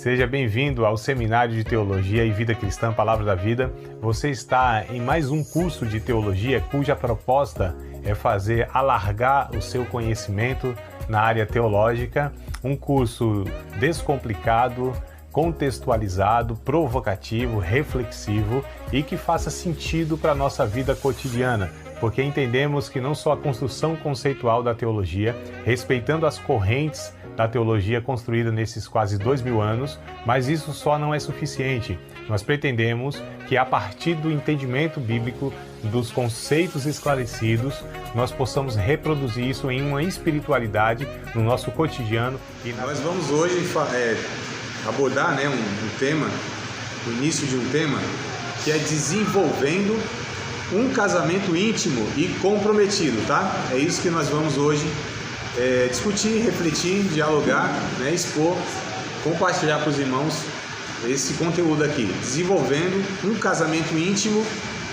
Seja bem-vindo ao Seminário de Teologia e Vida Cristã Palavra da Vida. Você está em mais um curso de teologia cuja proposta é fazer alargar o seu conhecimento na área teológica, um curso descomplicado, contextualizado, provocativo, reflexivo e que faça sentido para a nossa vida cotidiana, porque entendemos que não só a construção conceitual da teologia, respeitando as correntes da teologia construída nesses quase 2000 anos, mas isso só não é suficiente. Nós pretendemos que a partir do entendimento bíblico, dos conceitos esclarecidos, nós possamos reproduzir isso em uma espiritualidade no nosso cotidiano. E nós vamos hoje abordar um tema, o início de um tema, que é desenvolvendo um casamento íntimo e comprometido, tá? É isso que nós vamos hoje discutir, refletir, dialogar, expor, compartilhar para os irmãos esse conteúdo aqui, desenvolvendo um casamento íntimo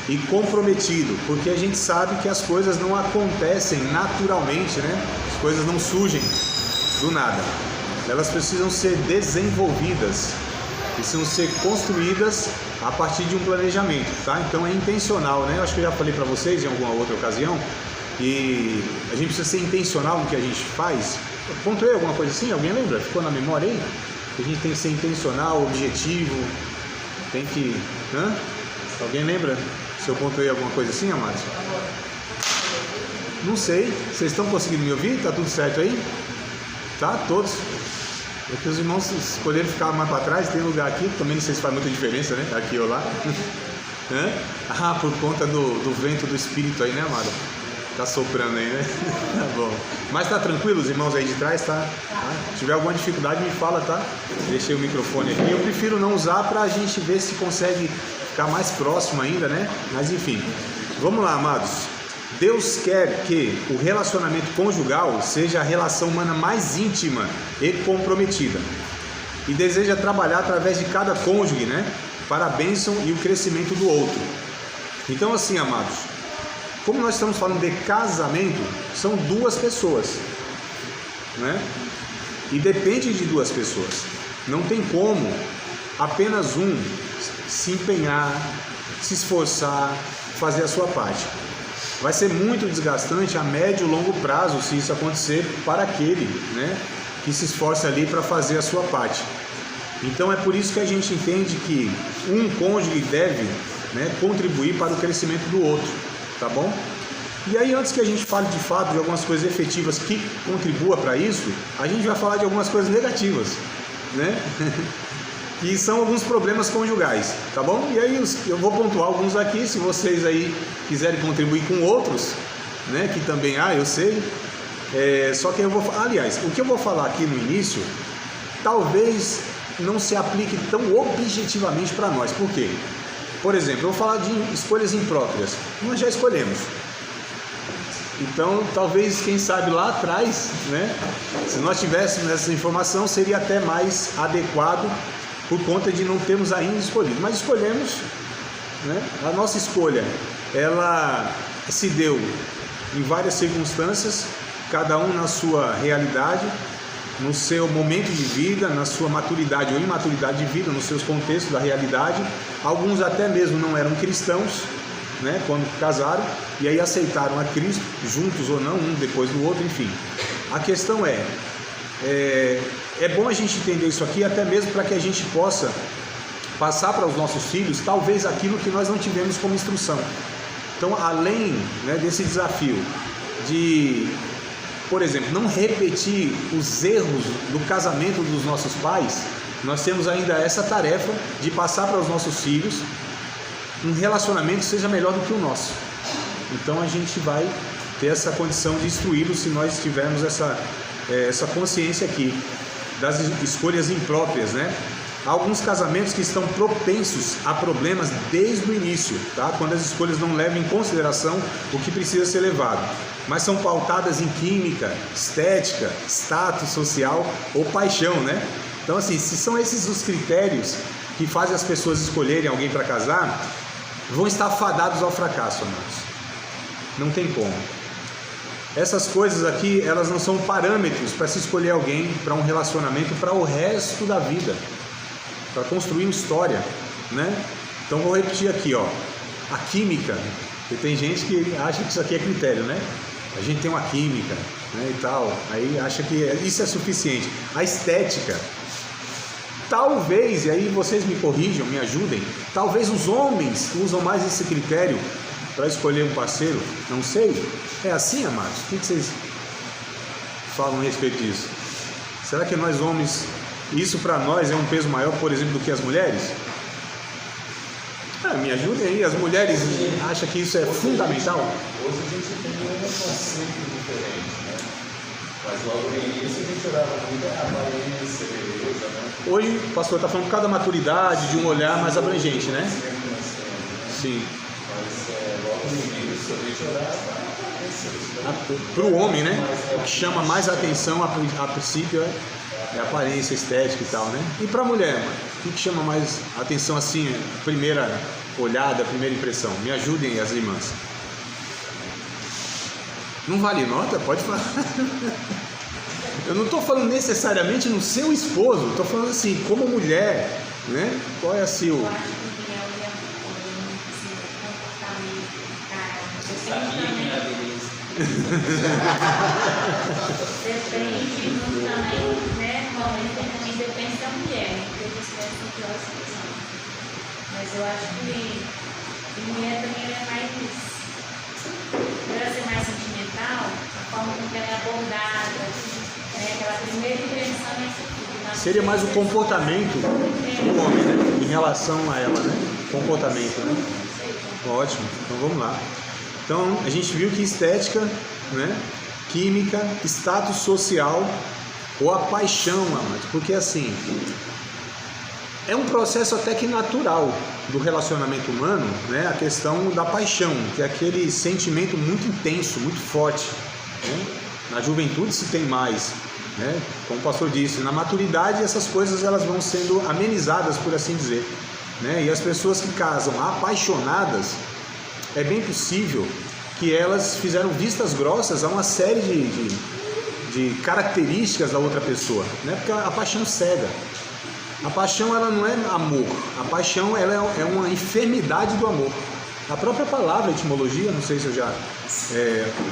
e comprometido, porque a gente sabe que as coisas não acontecem naturalmente, As coisas não surgem do nada, elas precisam ser desenvolvidas, precisam ser construídas a partir de um planejamento, tá? Então é intencional, Eu acho que eu já falei para vocês em alguma outra ocasião, e a gente precisa ser intencional no que a gente faz. Pontuei alguma coisa assim? Alguém lembra? Ficou na memória aí? A gente tem que ser intencional, objetivo, tem que... Alguém lembra se eu pontuei alguma coisa assim, amados? Não sei. Vocês estão conseguindo me ouvir? Tá tudo certo aí? Tá? Todos? É que os irmãos escolheram ficar mais para trás, tem lugar aqui, também não sei se faz muita diferença, Aqui ou lá. Por conta do vento do Espírito aí, amado? Tá soprando aí, Tá bom. Mas tá tranquilo, os irmãos aí de trás, tá? Se tiver alguma dificuldade, me fala, tá? Deixei o microfone aqui. Eu prefiro não usar pra gente ver se consegue ficar mais próximo ainda, Mas enfim, vamos lá, amados. Deus quer que o relacionamento conjugal seja a relação humana mais íntima e comprometida. E deseja trabalhar através de cada cônjuge, para a bênção e o crescimento do outro. Então, assim, amados, como nós estamos falando de casamento, são duas pessoas, E depende de duas pessoas. Não tem como apenas um se empenhar, se esforçar, fazer a sua parte. Vai ser muito desgastante a médio e longo prazo se isso acontecer para aquele, que se esforça ali para fazer a sua parte. Então é por isso que a gente entende que um cônjuge deve, contribuir para o crescimento do outro. Tá bom? E aí, antes que a gente fale de fato de algumas coisas efetivas que contribuam para isso, a gente vai falar de algumas coisas negativas, que são alguns problemas conjugais, tá bom? E aí eu vou pontuar alguns aqui, se vocês aí quiserem contribuir com outros, que também eu sei, só que aliás, o que eu vou falar aqui no início, talvez não se aplique tão objetivamente para nós. Por quê? Por exemplo, eu vou falar de escolhas impróprias. Nós já escolhemos. Então, talvez, quem sabe lá atrás, se nós tivéssemos essa informação, seria até mais adequado por conta de não termos ainda escolhido. Mas escolhemos, A nossa escolha, ela se deu em várias circunstâncias, cada um na sua realidade, no seu momento de vida, na sua maturidade ou imaturidade de vida, nos seus contextos da realidade. Alguns até mesmo não eram cristãos, quando casaram, e aí aceitaram a Cristo, juntos ou não, um depois do outro, enfim. A questão é bom a gente entender isso aqui, até mesmo para que a gente possa passar para os nossos filhos, talvez aquilo que nós não tivemos como instrução. Então, além desse desafio de, por exemplo, não repetir os erros do casamento dos nossos pais, nós temos ainda essa tarefa de passar para os nossos filhos um relacionamento que seja melhor do que o nosso. Então a gente vai ter essa condição de instruí-los se nós tivermos essa consciência aqui das escolhas impróprias, Há alguns casamentos que estão propensos a problemas desde o início, tá? Quando as escolhas não levam em consideração o que precisa ser levado, mas são pautadas em química, estética, status social ou paixão, Então, assim, se são esses os critérios que fazem as pessoas escolherem alguém para casar, vão estar fadados ao fracasso, amados. Não tem como. Essas coisas aqui, elas não são parâmetros para se escolher alguém para um relacionamento para o resto da vida. para construir uma história, né? Então vou repetir aqui, ó, a química, porque tem gente que acha que isso aqui é critério, né? A gente tem uma química, né, e tal, aí acha que isso é suficiente. A estética, talvez, e aí vocês me corrijam, me ajudem, talvez os homens usam mais esse critério para escolher um parceiro, não sei. É assim, amados? O que vocês falam a respeito disso? Será que nós homens, isso para nós é um peso maior, por exemplo, do que as mulheres? Me ajudem aí, as mulheres acham que isso é fundamental? Hoje a gente tem um conceito diferente, né? Mas logo no início a gente olhava muito a aparência, beleza, né? Hoje o pastor está falando por causa da maturidade, de um olhar mais abrangente, né? Sim. Mas logo no início a gente olhava a aparência. Para o homem, né? O que chama mais atenção a princípio é a aparência, estética e tal, né? E para a mulher, mano, o que chama mais atenção assim, primeira olhada, primeira impressão? Me ajudem aí, as irmãs. Não vale nota? Pode falar. Eu não estou falando necessariamente no seu esposo, estou falando assim, como mulher, né? Qual é a sua? Eu acho que é comportamento, cara. Depende muito também, né? Normalmente também depende da mulher, porque você vai sentir a situação. Mas eu acho que mulher também é mais. Por ela ser mais sentimental, a forma com que ela é abordada, né? Aquela primeira impressão é isso tudo. Seria mais o comportamento do homem, né? Em relação a ela, né? Comportamento, né? Ótimo, então vamos lá. Então a gente viu que estética, né? Química, status social ou a paixão, amados, porque assim é um processo até que natural do relacionamento humano, né? A questão da paixão, que é aquele sentimento muito intenso, muito forte, né? Na juventude se tem mais, né? Como o pastor disse, na maturidade essas coisas elas vão sendo amenizadas, por assim dizer, né? E as pessoas que casam apaixonadas, é bem possível que elas fizeram vistas grossas a uma série de características da outra pessoa, né? Porque a paixão cega. A paixão ela não é amor, a paixão ela é uma enfermidade do amor. A própria palavra, etimologia, não sei se eu já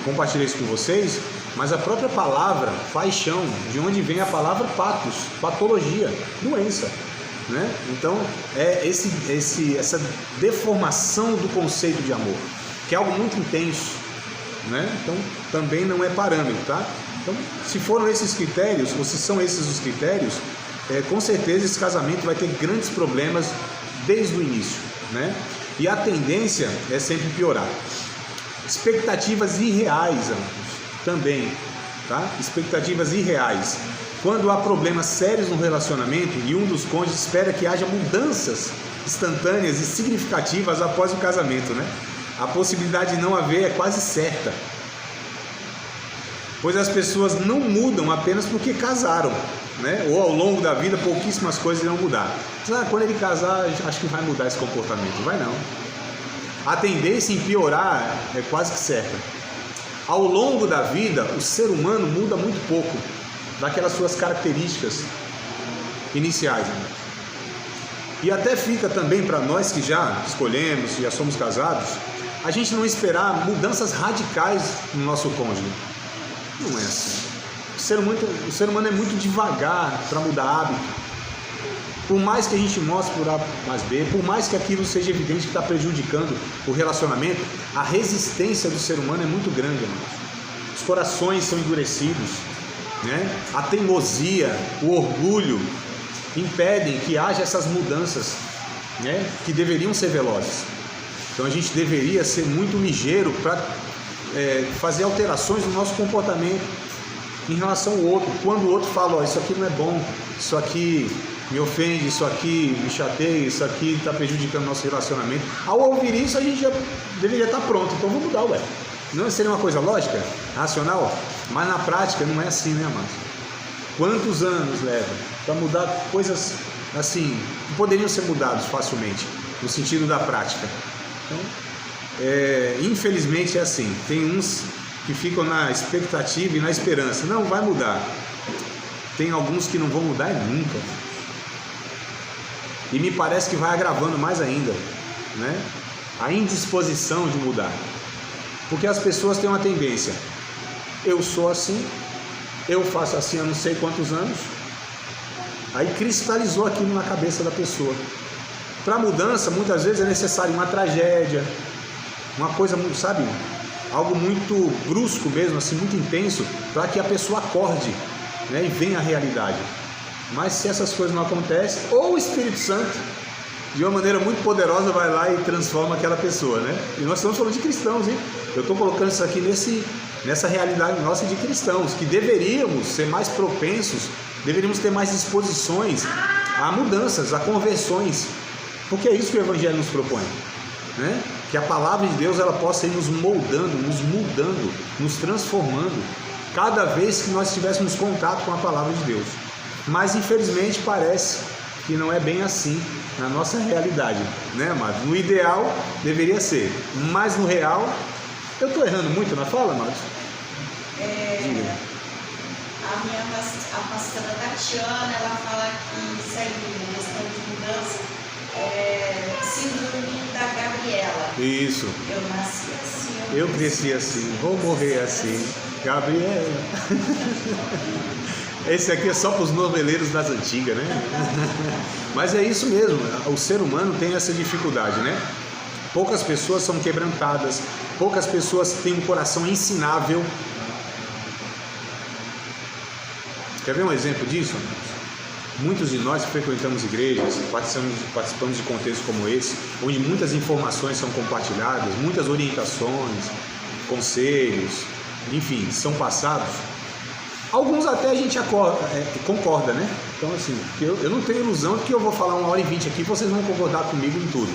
compartilhei isso com vocês, mas a própria palavra paixão, de onde vem a palavra patos, patologia, doença, né? Então é essa deformação do conceito de amor, que é algo muito intenso, né? Então também não é parâmetro, tá? Então se foram esses critérios, ou se são esses os critérios, com certeza esse casamento vai ter grandes problemas desde o início, né? E a tendência é sempre piorar. Expectativas irreais, amigos, também, tá? Expectativas irreais. Quando há problemas sérios no relacionamento e um dos cônjuges espera que haja mudanças instantâneas e significativas após o casamento, né? A possibilidade de não haver é quase certa, pois as pessoas não mudam apenas porque casaram, né? Ou ao longo da vida pouquíssimas coisas irão mudar. Quando ele casar, acho que vai mudar esse comportamento. Vai não. A tendência em piorar é quase que certa. Ao longo da vida, o ser humano muda muito pouco daquelas suas características iniciais, né? E até fica também para nós que já escolhemos, já somos casados, a gente não esperar mudanças radicais no nosso cônjuge. Não é assim. O ser humano é muito devagar para mudar hábito. Por mais que a gente mostre por A mais B, por mais que aquilo seja evidente que está prejudicando o relacionamento, a resistência do ser humano é muito grande, irmãos. Os corações são endurecidos, né? A teimosia, o orgulho impedem que haja essas mudanças, né? Que deveriam ser velozes. Então a gente deveria ser muito ligeiro para fazer alterações no nosso comportamento em relação ao outro. Quando o outro fala, ó, isso aqui não é bom, isso aqui me ofende, isso aqui me chateia, isso aqui está prejudicando o nosso relacionamento. Ao ouvir isso, a gente já deveria estar pronto. Então vamos mudar, ué. Não seria uma coisa lógica, racional? Mas na prática não é assim, né, amados? Quantos anos leva para mudar coisas assim, que poderiam ser mudados facilmente, no sentido da prática? Então, infelizmente é assim. Tem uns que ficam na expectativa e na esperança. Não, vai mudar. Tem alguns que não vão mudar nunca. E me parece que vai agravando mais ainda, né? A indisposição de mudar. Porque as pessoas têm uma tendência: eu sou assim, eu faço assim há não sei quantos anos. Aí cristalizou aquilo na cabeça da pessoa. Para mudança, muitas vezes é necessário uma tragédia, uma coisa muito, sabe, algo muito brusco mesmo, assim, muito intenso, para que a pessoa acorde, né, e venha a realidade. Mas se essas coisas não acontecem, ou o Espírito Santo, de uma maneira muito poderosa, vai lá e transforma aquela pessoa, né? E nós estamos falando de cristãos, hein? Eu estou colocando isso aqui nessa realidade nossa de cristãos, que deveríamos ser mais propensos, deveríamos ter mais disposições a mudanças, a conversões, porque é isso que o Evangelho nos propõe, né? Que a palavra de Deus ela possa ir nos moldando, nos mudando, nos transformando, cada vez que nós tivéssemos contato com a palavra de Deus. Mas infelizmente parece que não é bem assim na nossa realidade, né, amado? No ideal deveria ser, mas no real, eu estou errando muito na fala, amados? A pastora Tatiana, ela fala que isso aí, na questão de mudança, síndrome da Gabriela. Isso. Eu nasci assim. Eu cresci assim, vou morrer assim. Gabriela. Esse aqui é só para os noveleiros das antigas, né? Mas é isso mesmo, o ser humano tem essa dificuldade, né? Poucas pessoas são quebrantadas, poucas pessoas têm um coração ensinável. Quer ver um exemplo disso? Muitos de nós frequentamos igrejas, participamos de contextos como esse, onde muitas informações são compartilhadas, muitas orientações, conselhos, enfim, são passados. Alguns até a gente concorda, né? Então, assim, eu não tenho ilusão de que eu vou falar 1h20 aqui e vocês vão concordar comigo em tudo.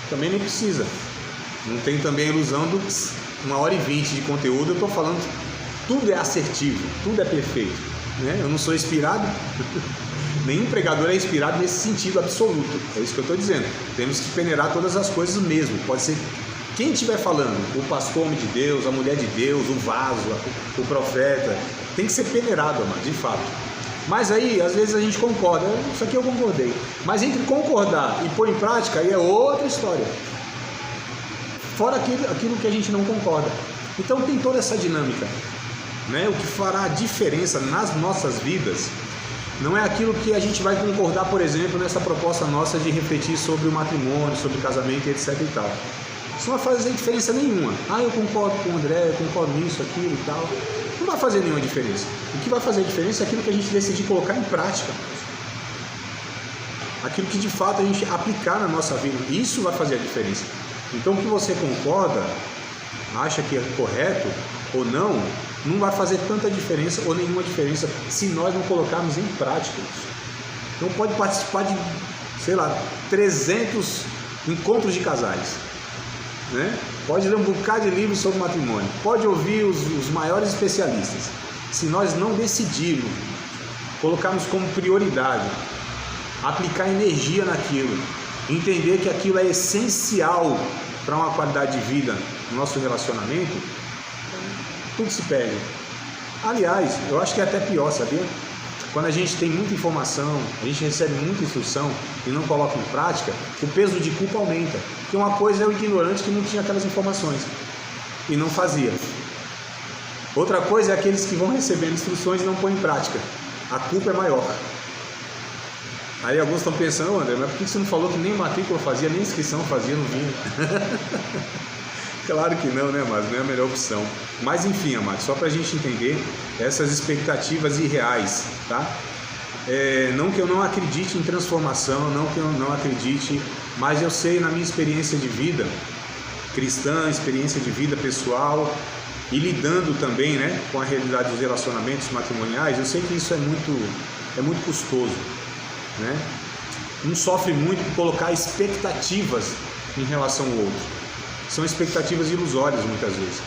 Também nem precisa. Não tenho também a ilusão de 1h20 de conteúdo, eu estou falando, tudo é assertivo, tudo é perfeito, né? Eu não sou inspirado, nenhum pregador é inspirado nesse sentido absoluto, é isso que eu estou dizendo. Temos que peneirar todas as coisas mesmo, pode ser quem estiver falando, o pastor, homem de Deus, a mulher de Deus, o vaso, o profeta, tem que ser peneirado, amado, de fato. Mas aí, às vezes a gente concorda, isso aqui eu concordei. Mas entre concordar e pôr em prática, aí é outra história. Fora aquilo que a gente não concorda. Então tem toda essa dinâmica, né? O que fará a diferença nas nossas vidas não é aquilo que a gente vai concordar, por exemplo, nessa proposta nossa de refletir sobre o matrimônio, sobre o casamento, etc e tal. Isso não vai fazer diferença nenhuma. Eu concordo com o André, eu concordo nisso, aquilo e tal. Não vai fazer nenhuma diferença. O que vai fazer diferença é aquilo que a gente decidir colocar em prática. Aquilo que de fato a gente aplicar na nossa vida. Isso vai fazer a diferença. Então o que você concorda, acha que é correto ou não, não vai fazer tanta diferença ou nenhuma diferença se nós não colocarmos em prática isso. Então pode participar de, 300 encontros de casais. Né? Pode ler um bocado de livros sobre matrimônio, pode ouvir os maiores especialistas. Se nós não decidirmos, colocarmos como prioridade, aplicar energia naquilo, entender que aquilo é essencial para uma qualidade de vida no nosso relacionamento, tudo se perde. Aliás, eu acho que é até pior, sabia? Quando a gente tem muita informação, a gente recebe muita instrução e não coloca em prática, o peso de culpa aumenta. Porque uma coisa é o ignorante que não tinha aquelas informações e não fazia. Outra coisa é aqueles que vão recebendo instruções e não põem em prática. A culpa é maior. Aí alguns estão pensando, André, mas por que você não falou que nem matrícula fazia, nem inscrição fazia, não vinha? Claro que não, né, mas não é a melhor opção. Mas enfim, amados, só para a gente entender essas expectativas irreais, tá? Não que eu não acredite em transformação, não que eu não acredite, mas eu sei na minha experiência de vida cristã, experiência de vida pessoal e lidando também, né, com a realidade dos relacionamentos matrimoniais, eu sei que isso é muito custoso, né? Um sofre muito por colocar expectativas em relação ao outro. São expectativas ilusórias muitas vezes.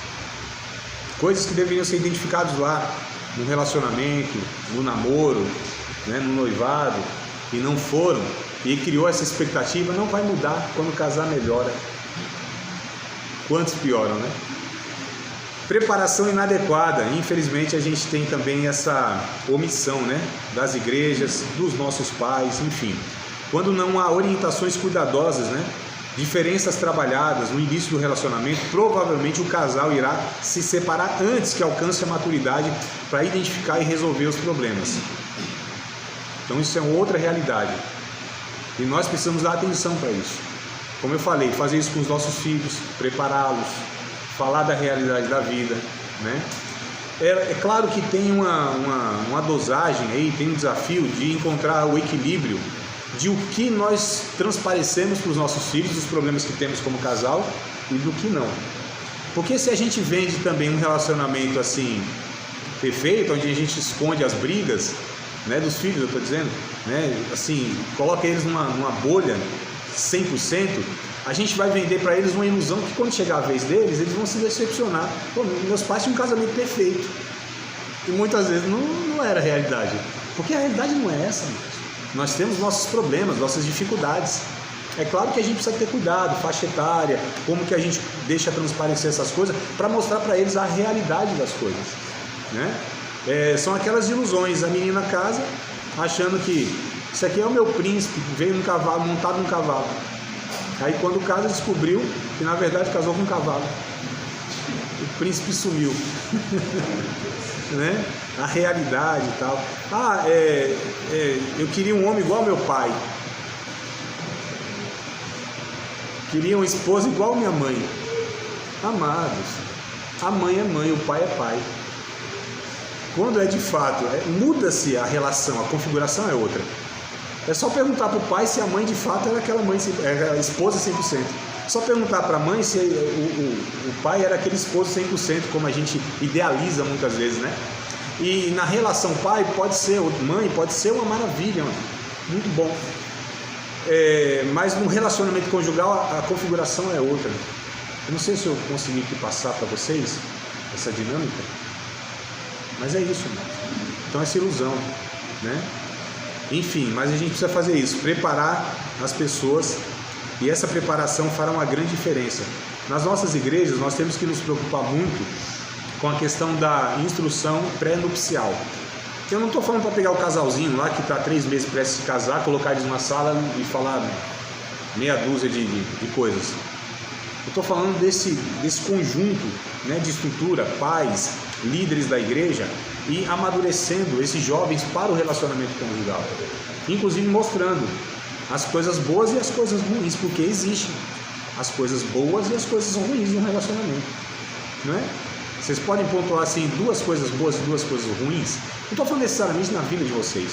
Coisas que deveriam ser identificadas lá no relacionamento, no namoro, né, no noivado, e não foram, e criou essa expectativa, não vai mudar, quando casar melhora. Quantos pioram, né? Preparação inadequada. Infelizmente a gente tem também essa omissão, né, das igrejas, dos nossos pais, enfim. quando não há orientações cuidadosas, né? Diferenças trabalhadas no início do relacionamento, provavelmente o casal irá se separar antes que alcance a maturidade para identificar e resolver os problemas. Então isso é outra realidade. E nós precisamos dar atenção para isso. Como eu falei, fazer isso com os nossos filhos, prepará-los, falar da realidade da vida, né? É claro que tem uma dosagem aí, tem um desafio de encontrar o equilíbrio de o que nós transparecemos para os nossos filhos, dos problemas que temos como casal e do que não. Porque se a gente vende também um relacionamento assim perfeito, onde a gente esconde as brigas, né, dos filhos, eu estou dizendo, né, assim, coloca eles numa bolha 100%, a gente vai vender para eles uma ilusão que quando chegar a vez deles, eles vão se decepcionar. Pô, meus pais tinham um casamento perfeito. E muitas vezes não era a realidade. Porque a realidade não é essa, mas nós temos nossos problemas, nossas dificuldades. É claro que a gente precisa ter cuidado, faixa etária, como que a gente deixa transparecer essas coisas, para mostrar para eles a realidade das coisas, né? São aquelas ilusões, a menina casa achando que isso aqui é o meu príncipe, veio num cavalo, montado num cavalo. Aí quando casa descobriu que na verdade casou com um cavalo. O príncipe sumiu. Né? A realidade e tal. Eu queria um homem igual ao meu pai. Queria uma esposa igual a minha mãe. Amados, a mãe é mãe, o pai é pai. Quando é de fato, muda-se a relação, a configuração é outra. É só perguntar para o pai se a mãe de fato era aquela mãe, era a esposa 100%. Só perguntar para a mãe se o pai era aquele esposo 100%, como a gente idealiza muitas vezes, né? E na relação pai pode ser, mãe pode ser uma maravilha, mano. Muito bom. Mas no relacionamento conjugal a configuração é outra. Eu não sei se eu consegui aqui passar para vocês essa dinâmica, mas é isso, mano. Então essa ilusão, né? Enfim, mas a gente precisa fazer isso, preparar as pessoas, e essa preparação fará uma grande diferença. Nas nossas igrejas, nós temos que nos preocupar muito com a questão da instrução pré-nupcial. Eu não estou falando para pegar o casalzinho lá que está 3 meses prestes a se casar, colocar eles numa sala e falar meia dúzia de coisas. Eu estou falando desse conjunto, né, de estrutura, pais, líderes da igreja, e amadurecendo esses jovens para o relacionamento conjugal, inclusive mostrando as coisas boas e as coisas ruins, porque existem as coisas boas e as coisas ruins no relacionamento, não é? Vocês podem pontuar assim 2 coisas boas e 2 coisas ruins. Não estou falando necessariamente na vida de vocês,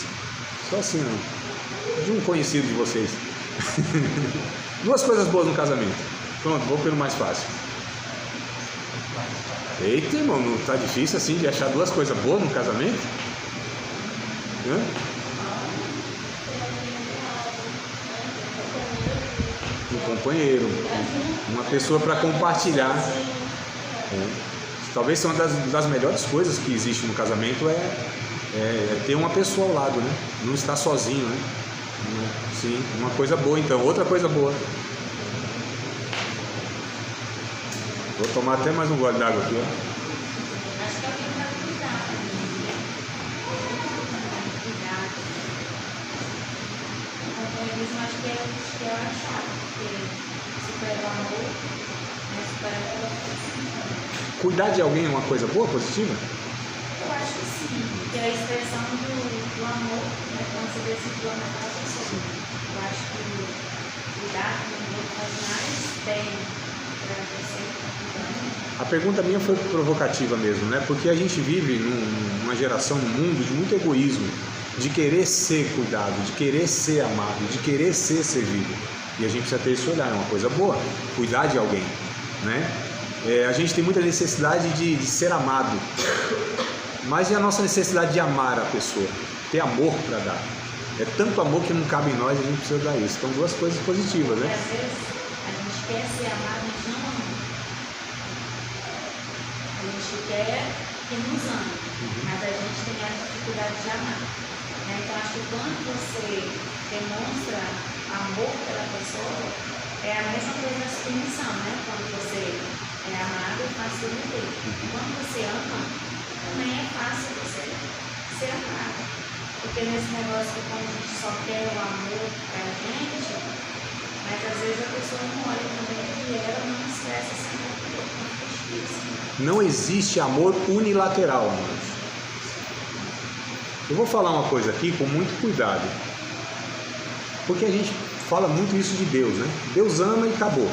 só assim, não, de um conhecido de vocês. 2 coisas boas no casamento. Pronto, vou pelo mais fácil. Eita, irmão, não tá difícil assim de achar 2 coisas boas no casamento? Um companheiro, uma pessoa para compartilhar. Talvez seja uma das melhores coisas que existe no casamento é ter uma pessoa ao lado, né? Não estar sozinho, né? Sim, uma coisa boa então. Outra coisa boa. Vou tomar até mais um gole d'água aqui, ó. Acho que é o que vai cuidar. Cuidar. O companheirismo acho que é a chave, porque supera o amor, né? Supera toda a coisa. Cuidar de alguém é uma coisa boa, positiva? Eu acho que sim, porque é a expressão do amor, né? Quando você decidiu amar aquela pessoa. Eu acho que cuidar do amor faz mais bem para a pessoa. A pergunta minha foi provocativa mesmo, né? Porque a gente vive numa geração, num mundo de muito egoísmo, de querer ser cuidado, de querer ser amado, de querer ser servido. E a gente precisa ter esse olhar, é uma coisa boa, cuidar de alguém, né? A gente tem muita necessidade de ser amado, mas e a nossa necessidade de amar a pessoa, ter amor para dar? É tanto amor que não cabe em nós, a gente precisa dar isso. Então 2 coisas positivas, né? Às vezes a gente quer ser amado, mas não ama. A gente quer que nos ame, mas a gente tem a dificuldade de amar. Né? Então acho que quando você demonstra amor pela pessoa, é a mesma coisa da submissão, né? Quando você é amado, é fácil submeter. Quando você ama, também é fácil você ser amado. Porque nesse negócio que quando a gente só quer o amor pra gente, mas às vezes a pessoa não olha também e ela não expressa esse amor com justiça. Não existe amor unilateral, amados. Eu vou falar uma coisa aqui com muito cuidado, porque a gente fala muito isso de Deus, né? Deus ama e acabou.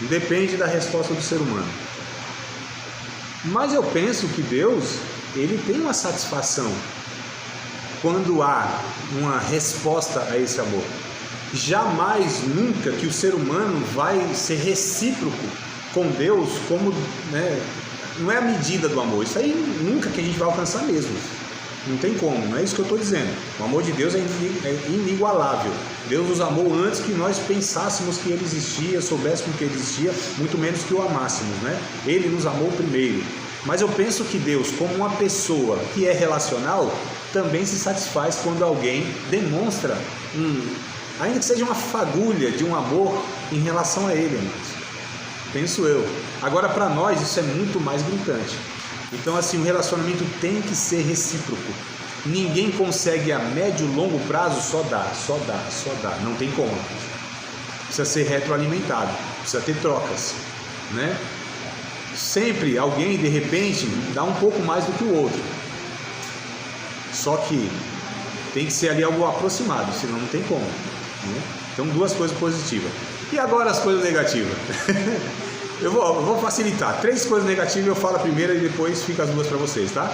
Depende da resposta do ser humano. Mas eu penso que Deus, ele tem uma satisfação quando há uma resposta a esse amor. Jamais, nunca que o ser humano vai ser recíproco com Deus, como, né, não é a medida do amor. Isso aí nunca que a gente vai alcançar mesmo. Não tem como, não é isso que eu estou dizendo. O amor de Deus é inigualável. Deus nos amou antes que nós pensássemos que Ele existia, soubéssemos que Ele existia, muito menos que o amássemos, né? Ele nos amou primeiro. Mas eu penso que Deus, como uma pessoa que é relacional, também se satisfaz quando alguém demonstra, ainda que seja uma fagulha de um amor em relação a Ele, irmãos. Penso eu. Agora, para nós, isso é muito mais gritante. Então, assim, o relacionamento tem que ser recíproco. Ninguém consegue a médio e longo prazo só dar. Não tem como. Precisa ser retroalimentado, precisa ter trocas, né? Sempre alguém, de repente, dá um pouco mais do que o outro. Só que tem que ser ali algo aproximado, senão não tem como, né? Então, duas coisas positivas. E agora as coisas negativas. Eu vou facilitar. 3 coisas negativas eu falo a primeira e depois fica as duas para vocês, tá?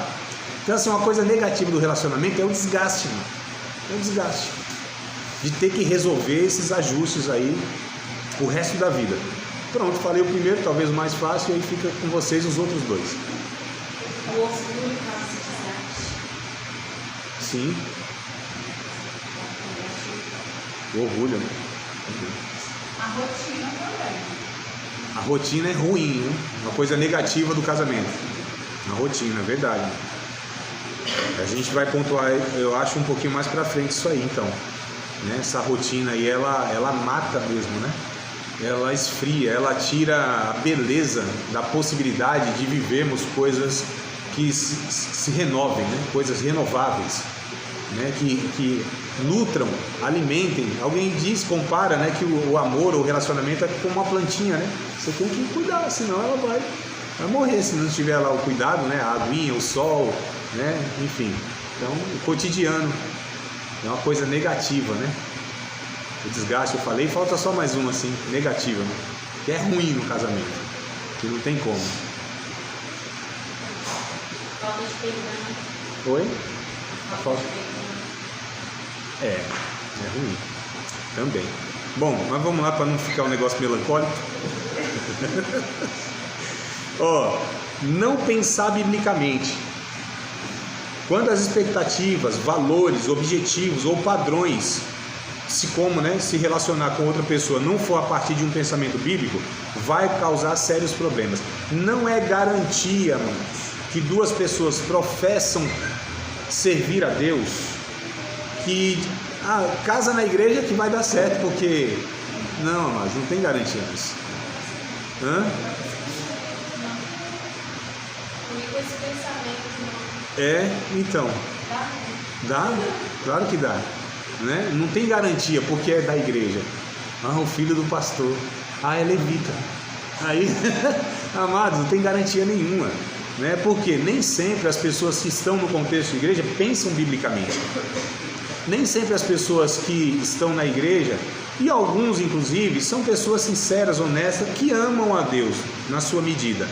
Então, assim, uma coisa negativa do relacionamento é o desgaste, mano. É o desgaste de ter que resolver esses ajustes aí o resto da vida. Pronto, falei o primeiro, talvez o mais fácil, e aí fica com vocês os outros 2. O orgulho causa desgaste. Sim. O orgulho, né? A rotina também. A rotina é ruim, né? Uma coisa negativa do casamento. A rotina, é verdade. A gente vai pontuar, eu acho, um pouquinho mais pra frente isso aí, então. Né? Essa rotina aí, ela mata mesmo, né? Ela esfria, ela tira a beleza da possibilidade de vivermos coisas que se renovem, né? Coisas renováveis, né? Que nutram, alimentem. Alguém compara, né, que o amor ou o relacionamento é como uma plantinha, né? Você tem que cuidar, senão ela vai morrer, se não tiver lá o cuidado, né? A aguinha, o sol, né? Enfim. Então, o cotidiano é uma coisa negativa, né? O desgaste, eu falei, falta só mais uma, assim, negativa, né? Que é ruim no casamento, que não tem como. Falta de perdão. Oi? A falta... de perdão. É ruim também. Bom, mas vamos lá para não ficar um negócio melancólico. Não pensar biblicamente. Quando as expectativas, valores, objetivos ou padrões se relacionar com outra pessoa não for a partir de um pensamento bíblico, vai causar sérios problemas. Não é garantia, mano, que 2 pessoas professam servir a Deus, que casa na igreja que vai dar certo, porque não, mas não tem garantia disso. Comigo esse pensamento não. Então dá, claro que dá, né? Não tem garantia porque é da igreja. O filho do pastor, é levita. Aí, amados, não tem garantia nenhuma, né? Porque nem sempre as pessoas que estão no contexto de igreja pensam biblicamente. Nem sempre as pessoas que estão na igreja, e alguns inclusive, são pessoas sinceras, honestas, que amam a Deus na sua medida.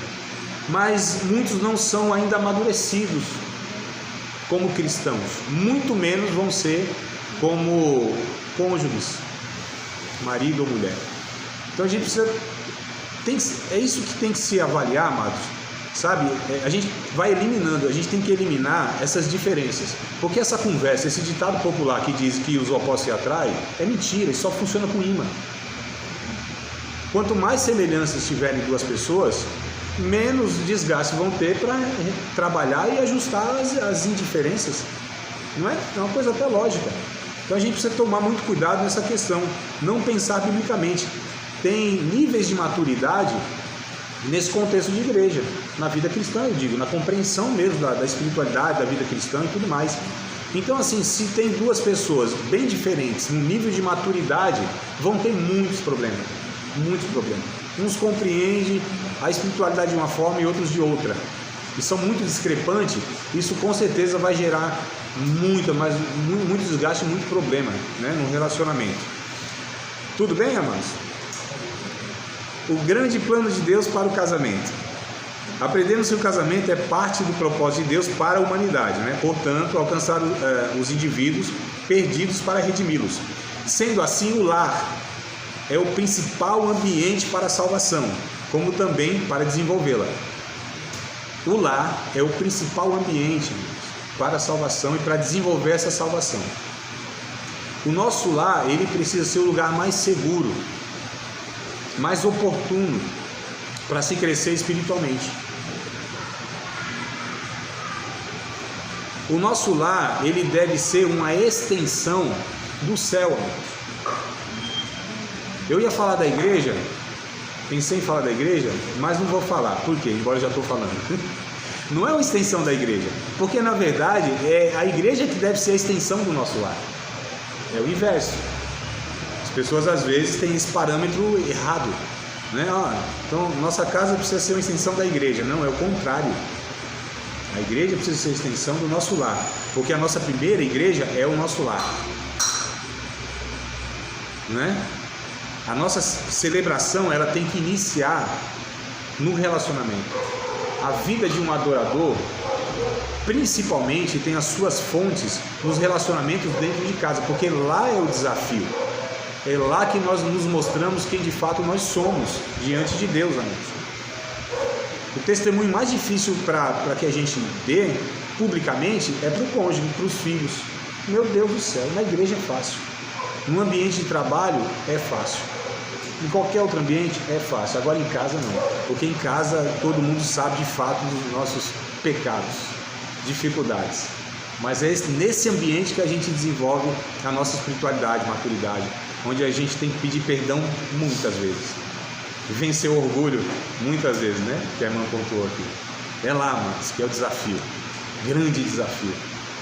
Mas muitos não são ainda amadurecidos como cristãos, muito menos vão ser como cônjuges, marido ou mulher. Então a gente precisa, é isso que tem que se avaliar, amados. Sabe, a gente vai eliminando, a gente tem que eliminar essas diferenças. Porque essa conversa, esse ditado popular que diz que os opostos se atraem, é mentira, isso só funciona com imã. Quanto mais semelhanças tiverem 2 pessoas, menos desgaste vão ter para trabalhar e ajustar as indiferenças. Não é? É uma coisa até lógica. Então a gente precisa tomar muito cuidado nessa questão, não pensar biblicamente. Tem níveis de maturidade nesse contexto de igreja, na vida cristã, eu digo, na compreensão mesmo da espiritualidade, da vida cristã e tudo mais. Então, assim, se tem duas pessoas bem diferentes, no nível de maturidade, vão ter muitos problemas. Muitos problemas. Uns compreendem a espiritualidade de uma forma e outros de outra. E são muito discrepantes. Isso com certeza vai gerar muito desgaste e muito problema, né, no relacionamento. Tudo bem, amados? O grande plano de Deus para o casamento. Aprendemos que o casamento é parte do propósito de Deus para a humanidade, né? Portanto, alcançar os indivíduos perdidos para redimi-los. Sendo assim, o lar é o principal ambiente para a salvação, como também para desenvolvê-la. O lar é o principal ambiente para a salvação e para desenvolver essa salvação. O nosso lar, ele precisa ser o lugar mais seguro, mais oportuno para se crescer espiritualmente. O nosso lar, ele deve ser uma extensão do céu. Eu ia falar da igreja, pensei em falar da igreja, mas não vou falar. Por quê? Embora eu já estou falando. Não é uma extensão da igreja, porque na verdade é a igreja que deve ser a extensão do nosso lar. É o inverso. As pessoas às vezes têm esse parâmetro errado, né? Então nossa casa precisa ser uma extensão da igreja. Não, é o contrário. A igreja precisa ser a extensão do nosso lar, porque a nossa primeira igreja é o nosso lar, né? A nossa celebração, ela tem que iniciar no relacionamento. A vida de um adorador, principalmente, tem as suas fontes nos relacionamentos dentro de casa, porque lá é o desafio. É lá que nós nos mostramos quem de fato nós somos diante de Deus, amigos. O testemunho mais difícil para que a gente dê publicamente é para o cônjuge, para os filhos. Meu Deus do céu, na igreja é fácil. No ambiente de trabalho é fácil. Em qualquer outro ambiente é fácil. Agora em casa não. Porque em casa todo mundo sabe de fato dos nossos pecados, dificuldades. Mas é nesse ambiente que a gente desenvolve a nossa espiritualidade, maturidade. Onde a gente tem que pedir perdão muitas vezes. Vencer o orgulho muitas vezes, né? Que a irmã pontuou aqui. É lá, mas que é o desafio, grande desafio,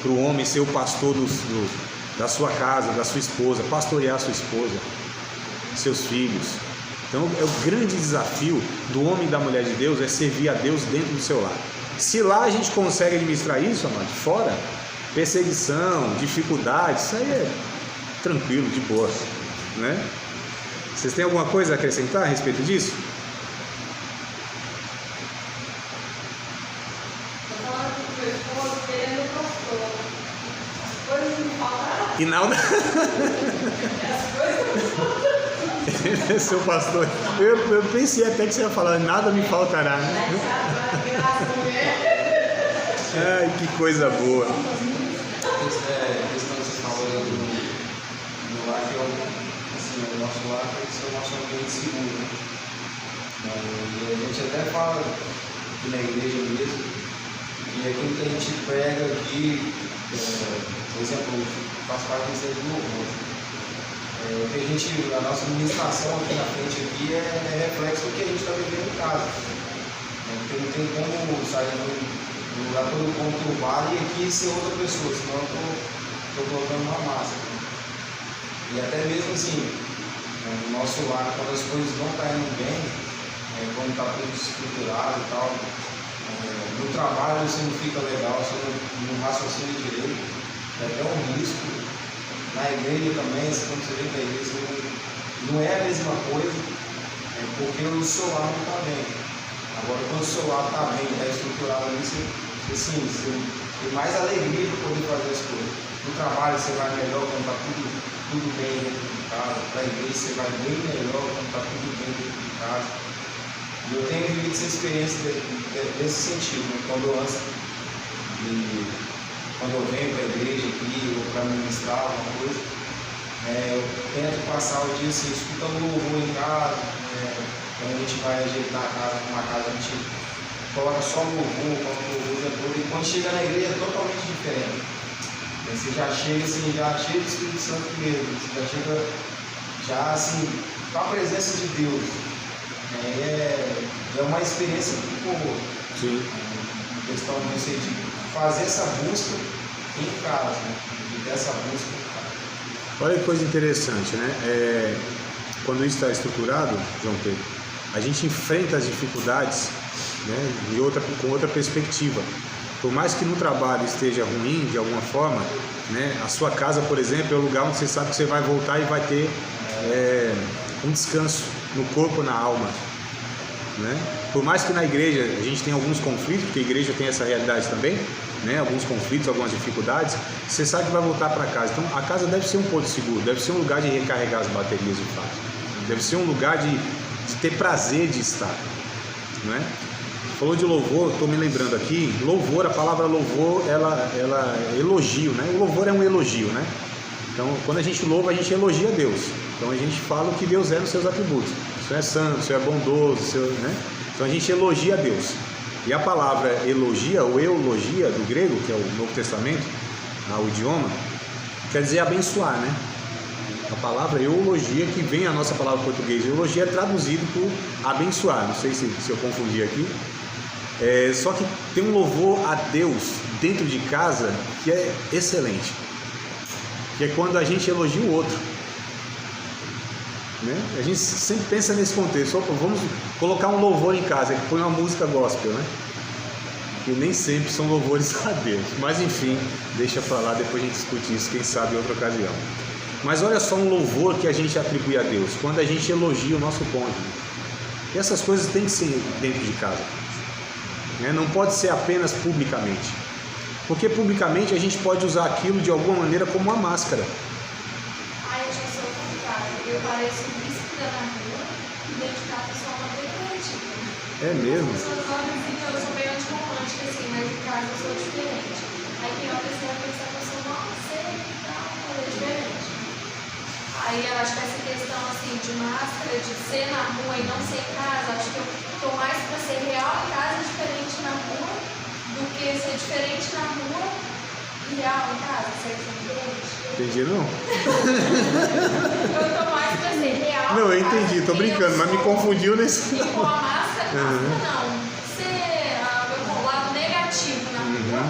para o homem ser o pastor da sua casa, da sua esposa, pastorear a sua esposa, seus filhos. Então, é o grande desafio do homem e da mulher de Deus é servir a Deus dentro do seu lar. Se lá a gente consegue administrar isso, amado, fora, perseguição, dificuldades, isso aí é tranquilo, de boa, né? Vocês têm alguma coisa a acrescentar a respeito disso? Eu falando com meu esposo, que ele é meu pastor. As coisas me faltaram. E não. As coisas me faltaram. Ele é seu pastor. Eu pensei até que você ia falar, nada me faltará, né? Ai, que coisa boa. Questão que você falou do lar, que o nosso lar tem que ser o nosso ambiente seguro. E a gente até fala aqui na igreja mesmo, e aquilo que a gente prega aqui, por exemplo, faz parte desse do louvor. A nossa administração aqui na frente aqui é reflexo do que a gente está vivendo em casa. Porque não tem como sair do lugar todo conturbado e aqui ser outra pessoa, senão eu estou colocando uma máscara. E até mesmo assim, no nosso lar, quando as coisas não estão indo bem, quando está tudo estruturado e tal, no trabalho você não fica legal, você não raciocina direito, é até um risco. Na igreja também, quando você vem para a igreja, não é a mesma coisa, porque o seu lar não está bem. Agora, quando o seu lar está bem, está estruturado ali, você tem mais alegria para poder fazer as coisas. No trabalho você vai melhor quando está tudo bem dentro de casa. Para a igreja você vai bem melhor quando está tudo bem dentro de casa. E eu tenho vivido essa experiência nesse sentido, né? Quando eu venho para a igreja aqui, ou para ministrar alguma coisa, eu tento passar o dia assim, escutando louvor em casa. Quando a gente vai ajeitar a casa, numa casa, a gente coloca só louvor, coloca louvor depois, e quando chega na igreja é totalmente diferente. Você já chega assim, já cheio do Espírito Santo mesmo, você já chega já assim, com a presença de Deus. É uma experiência muito boa. Sim. Questão de fazer essa busca em casa, né? E dessa busca em casa. Olha que coisa interessante, né? Quando isso está estruturado, João Pedro, a gente enfrenta as dificuldades, né, com outra perspectiva. Por mais que no trabalho esteja ruim de alguma forma, né, a sua casa, por exemplo, é o lugar onde você sabe que você vai voltar e vai ter um descanso no corpo, na alma, né? Por mais que na igreja a gente tenha alguns conflitos, porque a igreja tem essa realidade também, né, alguns conflitos, algumas dificuldades, você sabe que vai voltar para casa. Então a casa deve ser um porto seguro, deve ser um lugar de recarregar as baterias de fato, deve ser um lugar de ter prazer de estar, né? Falou de louvor, estou me lembrando aqui, louvor, a palavra louvor, ela é elogio, né? O louvor é um elogio, né? Então, quando a gente louva, a gente elogia Deus. Então, a gente fala o que Deus é nos seus atributos. O Senhor é santo, o Senhor é bondoso, né? Então, a gente elogia Deus. E a palavra elogia, ou eulogia, do grego, que é o Novo Testamento, o idioma, quer dizer abençoar, né? A palavra eulogia, que vem a nossa palavra portuguesa, eulogia é traduzido por abençoar. Não sei se eu confundi aqui. Só que tem um louvor a Deus dentro de casa que é excelente, que é quando a gente elogia o outro, né? A gente sempre pensa nesse contexto. Opa, vamos colocar um louvor em casa, que põe uma música gospel, né? Que nem sempre são louvores a Deus, mas enfim, deixa pra lá, depois a gente discute isso, quem sabe em outra ocasião. Mas olha só um louvor que a gente atribui a Deus, quando a gente elogia o nosso cônjuge. E essas coisas têm que ser dentro de casa, né? Não pode ser apenas publicamente, porque publicamente a gente pode usar aquilo de alguma maneira como uma máscara. Eu já sou o contrário, eu pareço príncipe na rua e dentro de casa eu sou uma decorativa. É mesmo? As pessoas olham assim, eu sou bem antirromântica assim, mas em casa eu sou diferente. Aí tem uma pessoa que pensa que eu sou, nossa, é diferente. Aí eu acho que essa questão assim de máscara, de ser na rua e não ser em casa, acho que eu estou mais para ser real em casa e diferente na rua do que ser diferente na rua e real em casa, ser diferente. Entendi, não? Eu estou mais para ser real. Não, eu entendi, tô brincando, mas me confundiu nesse. E com a máscara, não. Ser meu lado negativo na rua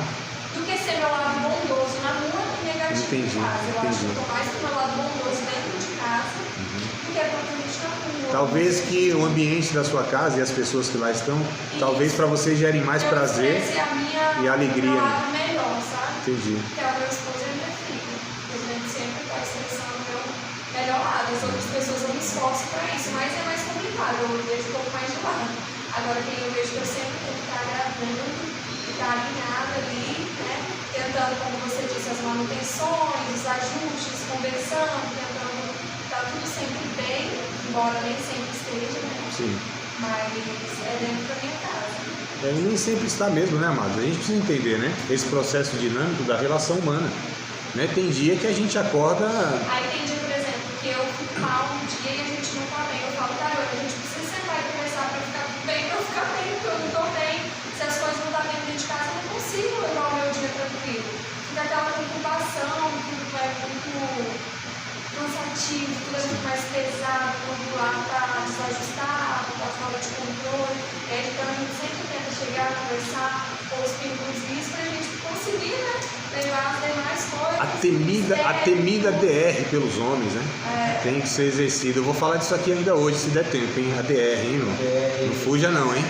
do que ser meu lado bondoso na rua e negativo em casa. Eu acho que eu estou mais pro meu lado bondoso dentro de casa do que propriamente na rua. Talvez que o ambiente da sua casa e as pessoas que lá estão, talvez para você gerem mais prazer e alegria. Meu lado melhor, sabe? Entendi. Que é o meu esposo e a minha filha. A gente sempre está expressando o meu melhor lado. As outras pessoas eu me esforço para isso, mas é mais complicado. Eu vejo um pouco mais de lado. Agora, quem eu vejo que eu sempre tenho que estar agradando e estar alinhada ali, né? Tentando, como você disse, as manutenções, os ajustes, conversando, tentando estar tudo sempre bem, embora nem sempre esteja, né? Sim. Mas é dentro da minha casa. Nem sempre está mesmo, né, amados? A gente precisa entender, né? Esse processo dinâmico da relação humana, né? Tem dia que a gente acorda. Aí tem dia, por exemplo, que eu fico mal um dia e a gente não tá bem. Eu falo, cara, a gente precisa sentar e conversar pra ficar bem, pra eu ficar bem, porque eu não tô bem. Se as coisas não estão bem dentro de casa, eu não consigo levar o meu dia tranquilo. Fica aquela preocupação, tudo é muito cansativo, tudo é muito mais pesado, quando o ar tá desajustado, tá fora de controle. Então a gente sempre tenta chegar, conversar, pôr os pingos nisso pra gente conseguir, né? Levar as demais coisas. A temida DR pelos homens, né? Tem que ser exercida. Eu vou falar disso aqui ainda hoje, se der tempo, hein? A DR, hein, irmão? Não fuja não, hein?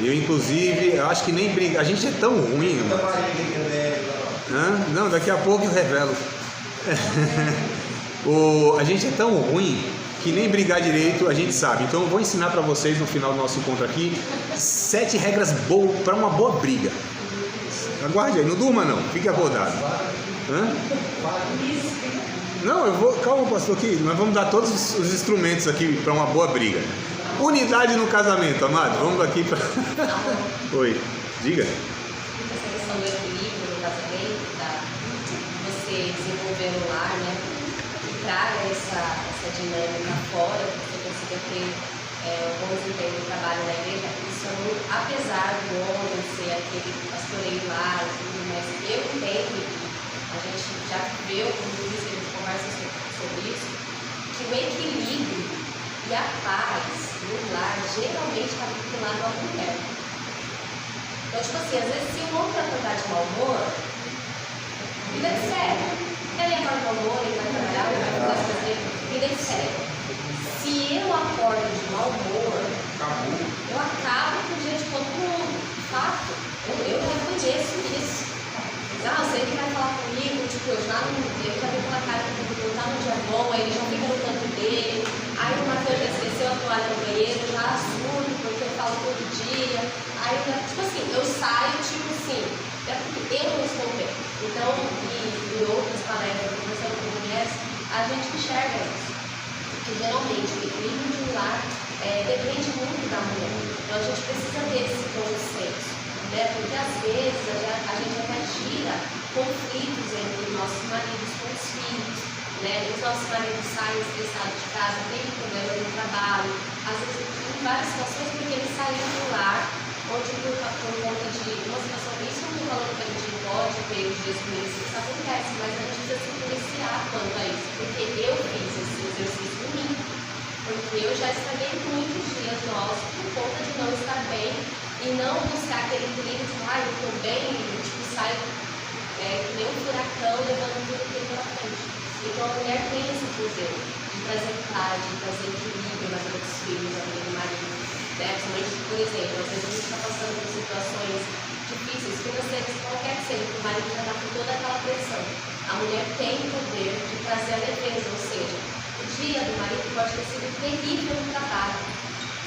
Eu, inclusive, eu acho que nem briga. A gente é tão ruim, irmão. Não, daqui a pouco eu revelo. A gente é tão ruim que nem brigar direito a gente sabe. Então eu vou ensinar para vocês no final do nosso encontro aqui 7 regras boas para uma boa briga. Aguarde aí, não durma não, fique acordado. Não, eu vou. Calma, pastor, aqui. Nós vamos dar todos os instrumentos aqui para uma boa briga. Unidade no casamento, amado. Vamos aqui para. Oi, diga. Essa questão do equilíbrio no casamento, você desenvolver no lar, né? Que traga essa dinâmica fora, que você consiga ter um bom desempenho no trabalho na igreja. Isso é muito, apesar do homem ser aquele pastoreio lá e tudo, mas eu entendo que a gente já viveu, como diz, a gente conversa sobre isso, que o equilíbrio e a paz no lar geralmente está vinculado à mulher. Então, tipo assim, às vezes se o homem vai acordar de mau humor, Vida de sério. Ele acorda no amor, ele vai trabalhar, ele vai fazer as coisas dele. Vida de sério. Se eu acordo de mau humor, eu acabo com o dia de todo mundo. Fato. Eu reconheço isso. Ah, você que vai falar comigo, tipo, eu já não ele já veio pela cara que eu tá no dia bom, aí ele já fica no canto dele. Aí o Matheus já esqueceu a toalha no banheiro, já assumo, porque eu falo todo dia. Aí, tipo assim, eu saio, tipo assim, é porque eu não estou bem. Então, em outras palestras, conversando com mulheres, a gente enxerga isso. Porque geralmente o equilíbrio de um lar depende muito da mulher. Então a gente precisa ter esse bom senso, né? Porque às vezes a gente até tira conflitos entre nossos maridos com os filhos, né? Os nossos maridos saem estressados de casa, tem problema no trabalho, às vezes em várias situações porque eles saíram do lar, onde por conta de uma situação, isso não estou falando que a gente pode ter os dias ruins, isso acontece, mas a gente precisa se policiar quanto a isso, porque eu fiz esse exercício em mim, porque eu já estraguei muitos dias nossos por conta de não estar bem e não buscar aquele equilíbrio de, eu estou bem, tipo, saio que nem um furacão levando tudo aquilo pela frente. Então a mulher tem esse poder de trazer paz, de trazer equilíbrio na vida dos filhos, na vida do marido. Principalmente, por exemplo, às vezes a gente está passando por situações difíceis, financeiras, qualquer que seja, o marido já está com toda aquela pressão. A mulher tem o poder de trazer a defesa, ou seja, o dia do marido pode ter sido terrível no trabalho.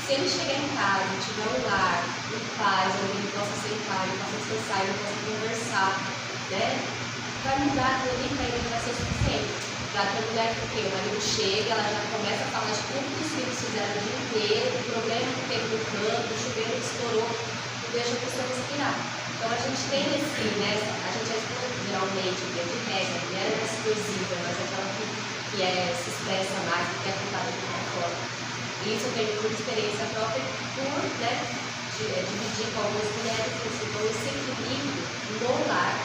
Se ele chegar em casa, tiver um lar, em paz, onde ele possa sentar, ele possa descansar, ele possa conversar, né? Vai mudar aquilo ali para ele, vai ser suficiente. Já tem mulher que o marido chega, ela já começa a falar de tudo que os filhos fizeram o dia inteiro, o problema que teve no campo, o chuveiro que estourou, e deixa a pessoa respirar. Então a gente tem esse, né? A gente é geralmente, via de regra, a mulher é explosiva, mas é aquela que se expressa mais, que é contada de uma forma. Isso eu tenho por experiência própria, por dividir com algumas mulheres, então esse equilíbrio no lar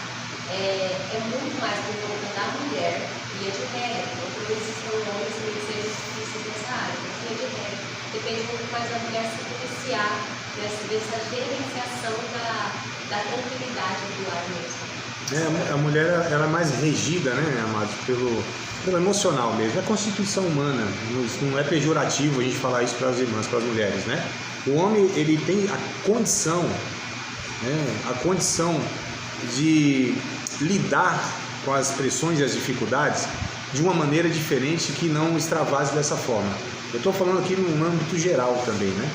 é muito mais por conta da mulher, via de regra, não porque existam homens e seres difíceis nessa área, mas via de regra, depende muito mais da mulher se policiar, dessa gerenciação da tranquilidade do lar mesmo. A mulher ela é mais regida, né, Amado, pelo emocional mesmo, é a constituição humana, não é pejorativo a gente falar isso para as irmãs, para as mulheres, né? O homem, ele tem a condição de lidar com as pressões e as dificuldades de uma maneira diferente que não extravase dessa forma. Eu estou falando aqui num âmbito geral também, né?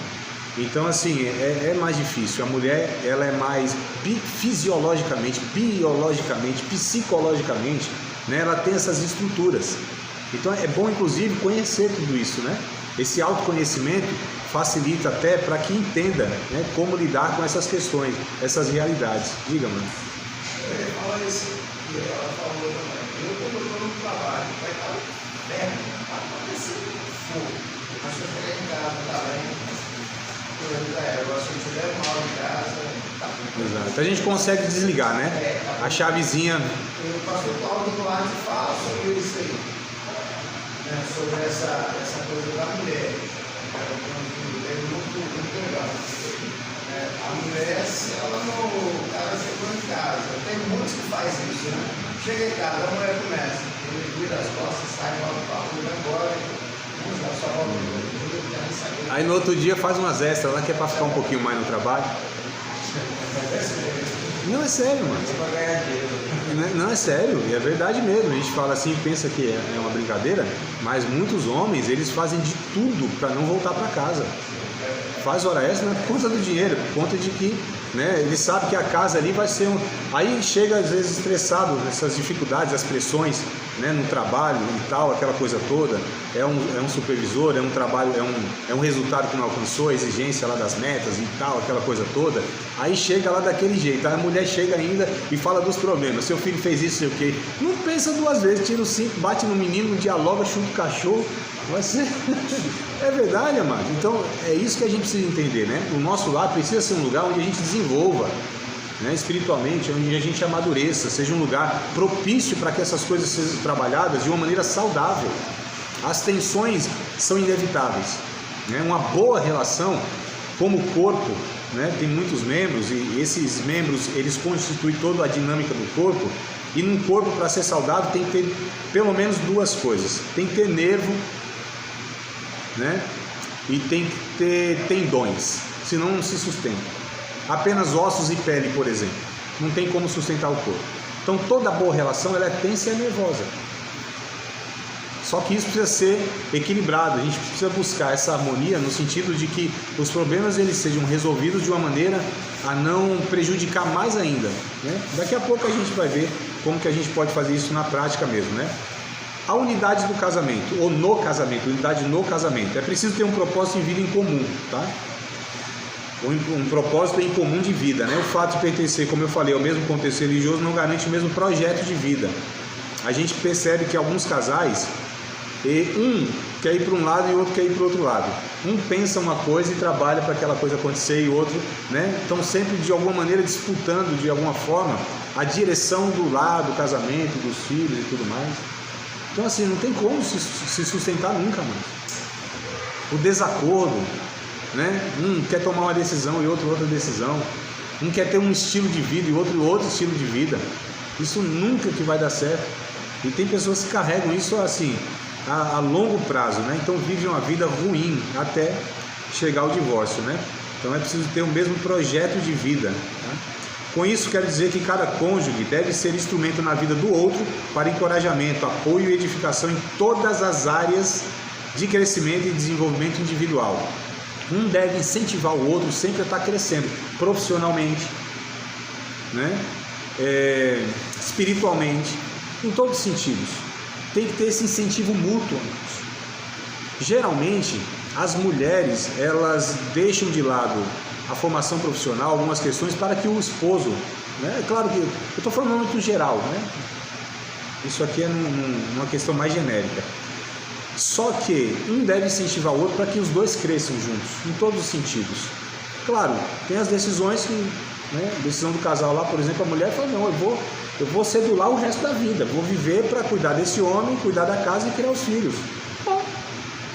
Então, assim, é mais difícil. A mulher, ela é mais fisiologicamente, biologicamente, psicologicamente, né? Ela tem essas estruturas. Então, é bom, inclusive, conhecer tudo isso, né? Esse autoconhecimento facilita até para que entenda, né, como lidar com essas questões, essas realidades. Diga, mano. Olha isso que ela falou também. Eu estou botando no trabalho, vai estar perto, vai acontecer fogo. Mas se eu chegar em casa, tá bem. Agora, se eu tiver mal em casa, tá tudo. Exato. A gente consegue desligar, né? A chavezinha. O pastor Paulo do Duarte fala sobre isso aí, né? Sobre essa coisa da mulher. É muito legal. A mulher, se ela não. O cara chegou em casa. Tem muitos que fazem isso, né? Chega em casa, a mulher começa. Ele vira as costas, sai, volta para a rua, vai embora. Vamos lá, só volta. Aí no outro dia faz umas extras lá que é para ficar um pouquinho mais no trabalho. Não, é sério, mano. Não, é sério, é verdade mesmo. A gente fala assim, pensa que é uma brincadeira, mas muitos homens, eles fazem de tudo para não voltar para casa. Faz hora extra por conta do dinheiro, por conta de que, né, ele sabe que a casa ali vai ser Aí chega às vezes estressado nessas dificuldades, as pressões, né, no trabalho e tal, aquela coisa toda. É um supervisor, é um trabalho, é um resultado que não alcançou, a exigência lá das metas e tal, aquela coisa toda. Aí chega lá daquele jeito, a mulher chega ainda e fala dos problemas. Seu filho fez isso, sei o quê. Não pensa duas vezes, tira o cinto, bate no menino, dialoga, chuta o cachorro. Vai ser... É verdade, amado. Então, é isso que a gente precisa entender, né? O nosso lar precisa ser um lugar onde a gente desenvolva, né, espiritualmente, onde a gente amadureça, seja um lugar propício para que essas coisas sejam trabalhadas de uma maneira saudável. As tensões são inevitáveis, né? Uma boa relação, como o corpo, né, tem muitos membros e esses membros, eles constituem toda a dinâmica do corpo. E num corpo, para ser saudável, tem que ter pelo menos duas coisas. Tem que ter nervo, né? E tem que ter tendões, senão não se sustenta. Apenas ossos e pele, por exemplo, não tem como sustentar o corpo. Então toda boa relação ela é tensa e é nervosa. Só que isso precisa ser equilibrado, a gente precisa buscar essa harmonia no sentido de que os problemas eles sejam resolvidos de uma maneira a não prejudicar mais ainda, né? Daqui a pouco a gente vai ver como que a gente pode fazer isso na prática mesmo, né? A unidade do casamento, ou no casamento, unidade no casamento, é preciso ter um propósito de vida em comum, tá? Um propósito em comum de vida, né? O fato de pertencer, como eu falei, ao mesmo contexto religioso não garante o mesmo projeto de vida. A gente percebe que alguns casais, um quer ir para um lado e o outro quer ir para o outro lado. Um pensa uma coisa e trabalha para aquela coisa acontecer e o outro, né? Estão sempre de alguma maneira disputando de alguma forma a direção do lar, do casamento, dos filhos e tudo mais. Então assim, não tem como se sustentar nunca mais. O desacordo, né? Um quer tomar uma decisão e outro outra decisão. Um quer ter um estilo de vida e outro estilo de vida. Isso nunca que vai dar certo. E tem pessoas que carregam isso assim a longo prazo, né? Então vivem uma vida ruim até chegar ao divórcio, né? Então é preciso ter o mesmo projeto de vida, tá? Com isso quero dizer que cada cônjuge deve ser instrumento na vida do outro para encorajamento, apoio e edificação em todas as áreas de crescimento e desenvolvimento individual. Um deve incentivar o outro sempre a estar crescendo profissionalmente, né? Espiritualmente, em todos os sentidos. Tem que ter esse incentivo mútuo. Geralmente, as mulheres, elas deixam de lado a formação profissional, algumas questões, para que o esposo, né? É claro que eu estou falando no âmbito geral, né? Isso aqui é uma questão mais genérica. Só que um deve incentivar o outro para que os dois cresçam juntos, em todos os sentidos. Claro, tem as decisões que, né? Decisão do casal lá, por exemplo, a mulher fala, não, eu vou cedular o resto da vida, vou viver para cuidar desse homem, cuidar da casa e criar os filhos. Bom,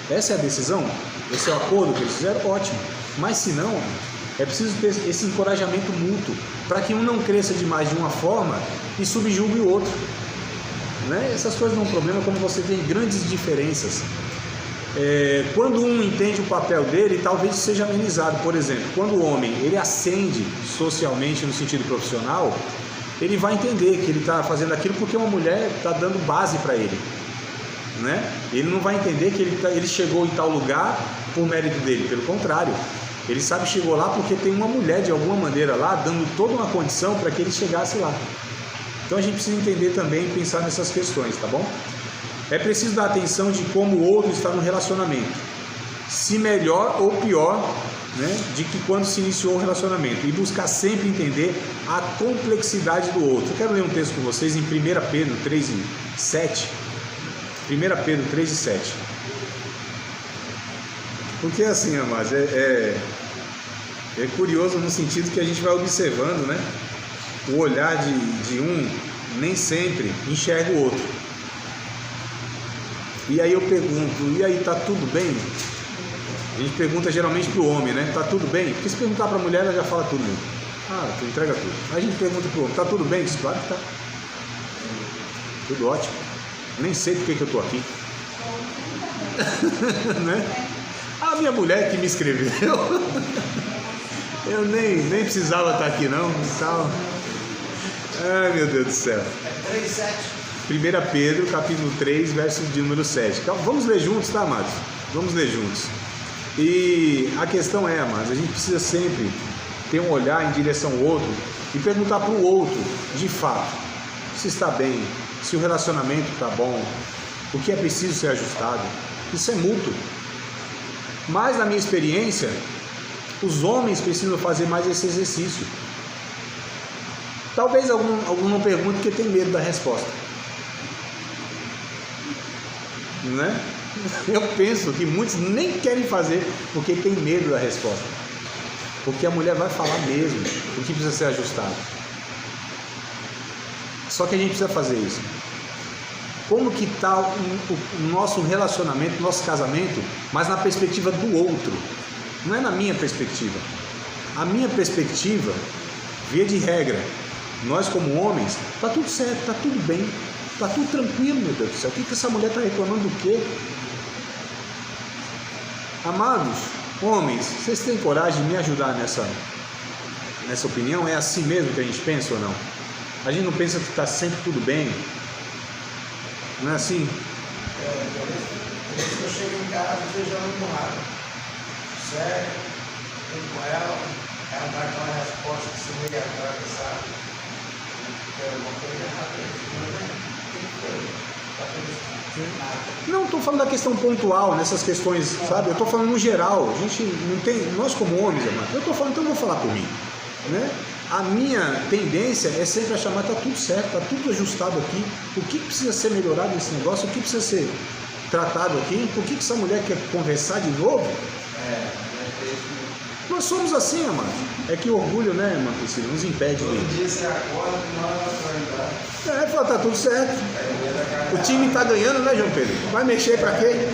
essa é a decisão? Esse é o acordo que eles fizeram? Ótimo. Mas se não, é preciso ter esse encorajamento mútuo, para que um não cresça demais de uma forma e subjugue o outro, né? Essas coisas não é um problema quando você tem grandes diferenças. Quando um entende o papel dele, talvez seja amenizado. Por exemplo, quando o homem ele ascende socialmente no sentido profissional, ele vai entender que ele está fazendo aquilo porque uma mulher está dando base para ele, né? Ele não vai entender que ele chegou em tal lugar por mérito dele, pelo contrário, ele sabe que chegou lá porque tem uma mulher de alguma maneira lá dando toda uma condição para que ele chegasse lá. Então a gente precisa entender também e pensar nessas questões, tá bom? É preciso dar atenção de como o outro está no relacionamento, se melhor ou pior, né, de que quando se iniciou o relacionamento, e buscar sempre entender a complexidade do outro. Eu quero ler um texto com vocês em 1 Pedro 3 e 7. 1 Pedro 3 e 7. Porque assim, amados, é curioso no sentido que a gente vai observando, né? O olhar de um nem sempre enxerga o outro. E aí eu pergunto, e aí, tá tudo bem? A gente pergunta geralmente para o homem, né? Tá tudo bem? Porque se perguntar para a mulher, ela já fala tudo mesmo. Ah, tu entrega tudo. Aí a gente pergunta para o homem, tá tudo bem? Diz, claro que tá. Tudo ótimo. Nem sei por que eu tô aqui. Né? A minha mulher que me escreveu. Eu nem precisava estar aqui não. Tal. Ai, meu Deus do céu. 1 Pedro, capítulo 3, verso de número 7. Então, vamos ler juntos, tá, amados? Vamos ler juntos. E a questão é, amados, a gente precisa sempre ter um olhar em direção ao outro e perguntar para o outro, de fato, se está bem, se o relacionamento está bom, o que é preciso ser ajustado. Isso é mútuo. Mas, na minha experiência, os homens precisam fazer mais esse exercício. Talvez algum não pergunte porque tem medo da resposta. Né? Eu penso que muitos nem querem fazer porque tem medo da resposta. Porque a mulher vai falar mesmo o que precisa ser ajustado. Só que a gente precisa fazer isso. Como que está o nosso relacionamento, nosso casamento, mas na perspectiva do outro, não é na minha perspectiva. A minha perspectiva, via de regra, nós como homens, tá tudo certo, tá tudo bem, tá tudo tranquilo, meu Deus do céu. O que essa mulher está reclamando do quê? Amados, homens, vocês têm coragem de me ajudar nessa opinião? É assim mesmo que a gente pensa ou não? A gente não pensa que está sempre tudo bem? Não é assim? Por isso que eu chego em casa e vejo ela empurrada. Sério, eu com ela dá aquela resposta que você meio atravessado. Tem alguma coisa errada. Não estou falando da questão pontual, nessas questões, sabe? Eu estou falando no geral. A gente não tem, nós como homens, amado, eu estou falando, então eu vou falar por mim, né? A minha tendência é sempre a chamar, está tudo certo, está tudo ajustado aqui. O que precisa ser melhorado nesse negócio? O que precisa ser tratado aqui? Por que essa mulher quer conversar de novo? Nós somos assim, amado. É que o orgulho, né, irmã Priscila, nos impede de... Todo dia você acorda e não vai fala, tá tudo certo. O time tá ganhando, né, João Pedro? Vai mexer pra quê?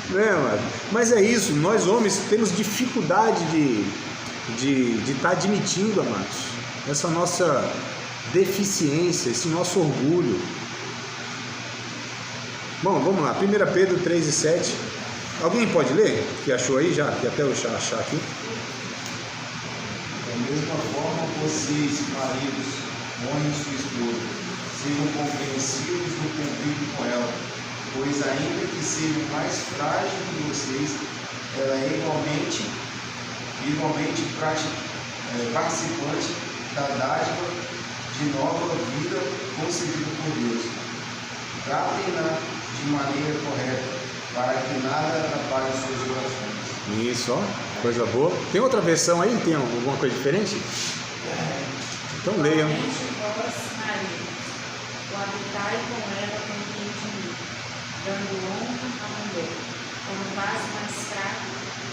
Né, amado? Mas é isso, nós homens temos dificuldade de estar admitindo, amados, essa nossa deficiência, esse nosso orgulho. Bom, vamos lá, 1 Pedro 3:7. Alguém pode ler? Que achou aí já? Que até eu achar aqui. Da mesma forma, vocês, maridos, honrem sua esposa, sejam compreensivos no convívio com ela, pois ainda que seja mais frágil que vocês, ela é igualmente participante da dádiva de nova vida concebida por Deus. Tratem-na de maneira correta, para que nada atrapalhe suas orações. Isso, ó, coisa boa. Tem outra versão aí? Tem alguma coisa diferente? Então leiam. Vós, maridos, habitai com ela com entendimento, dando honra à mulher, como vaso mais fraco,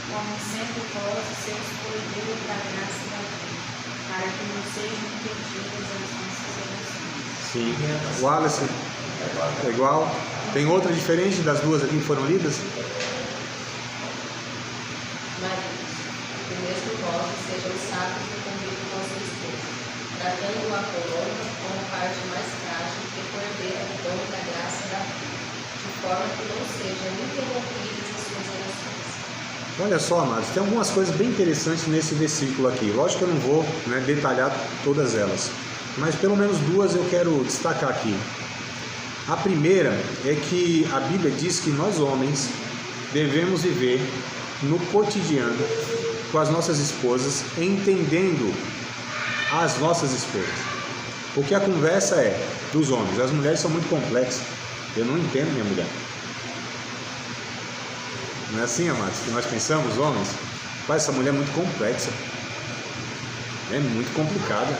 como sendo vós os seus poderes da graça da vida, para que não sejam impedidas as nossas orações. Sim. O Wallace é igual. Tem outra diferente das duas aqui que foram lidas? Maridos, do mesmo modo, sejam sábios no convívio com sua esposa, tratando-a com honra como parte mais frágil que coerdeira do dom da graça da vida, de forma que não sejam interrompidas as suas orações. Olha só, amados, tem algumas coisas bem interessantes nesse versículo aqui. Lógico que eu não vou, né, detalhar todas elas, mas pelo menos duas eu quero destacar aqui. A primeira é que a Bíblia diz que nós homens devemos viver no cotidiano com as nossas esposas, entendendo as nossas esposas. Porque a conversa é dos homens. As mulheres são muito complexas. Eu não entendo minha mulher. Não é assim, amados, que nós pensamos, homens? Pai, essa mulher é muito complexa. É muito complicada.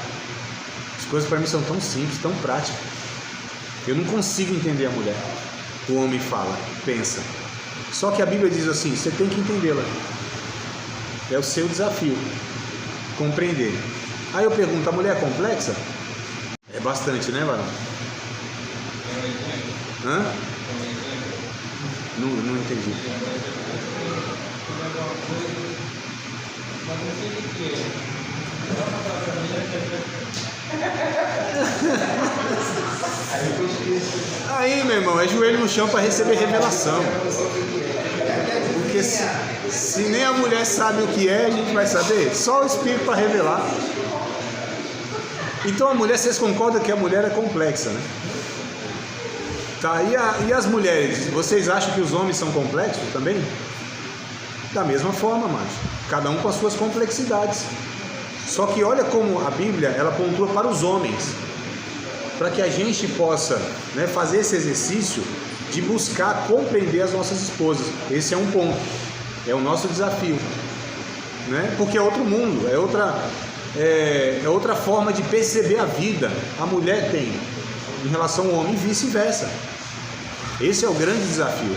As coisas para mim são tão simples, tão práticas. Eu não consigo entender a mulher. O homem fala, pensa. Só que a Bíblia diz assim, você tem que entendê-la. É o seu desafio, compreender. Aí eu pergunto, a mulher é complexa? É bastante, né, varão? Hã? Não entendi. Aí, meu irmão, é joelho no chão para receber revelação. Porque se nem a mulher sabe o que é, a gente vai saber? Só o Espírito para revelar. Então a mulher, vocês concordam que a mulher é complexa, né? Tá, e as mulheres, vocês acham que os homens são complexos também? Da mesma forma, amados. Cada um com as suas complexidades. Só que olha como a Bíblia, ela pontua para os homens, para que a gente possa, né, fazer esse exercício de buscar compreender as nossas esposas. Esse é um ponto, é o nosso desafio, né? Porque é outro mundo, é outra forma de perceber a vida. A mulher tem em relação ao homem e vice-versa. Esse é o grande desafio.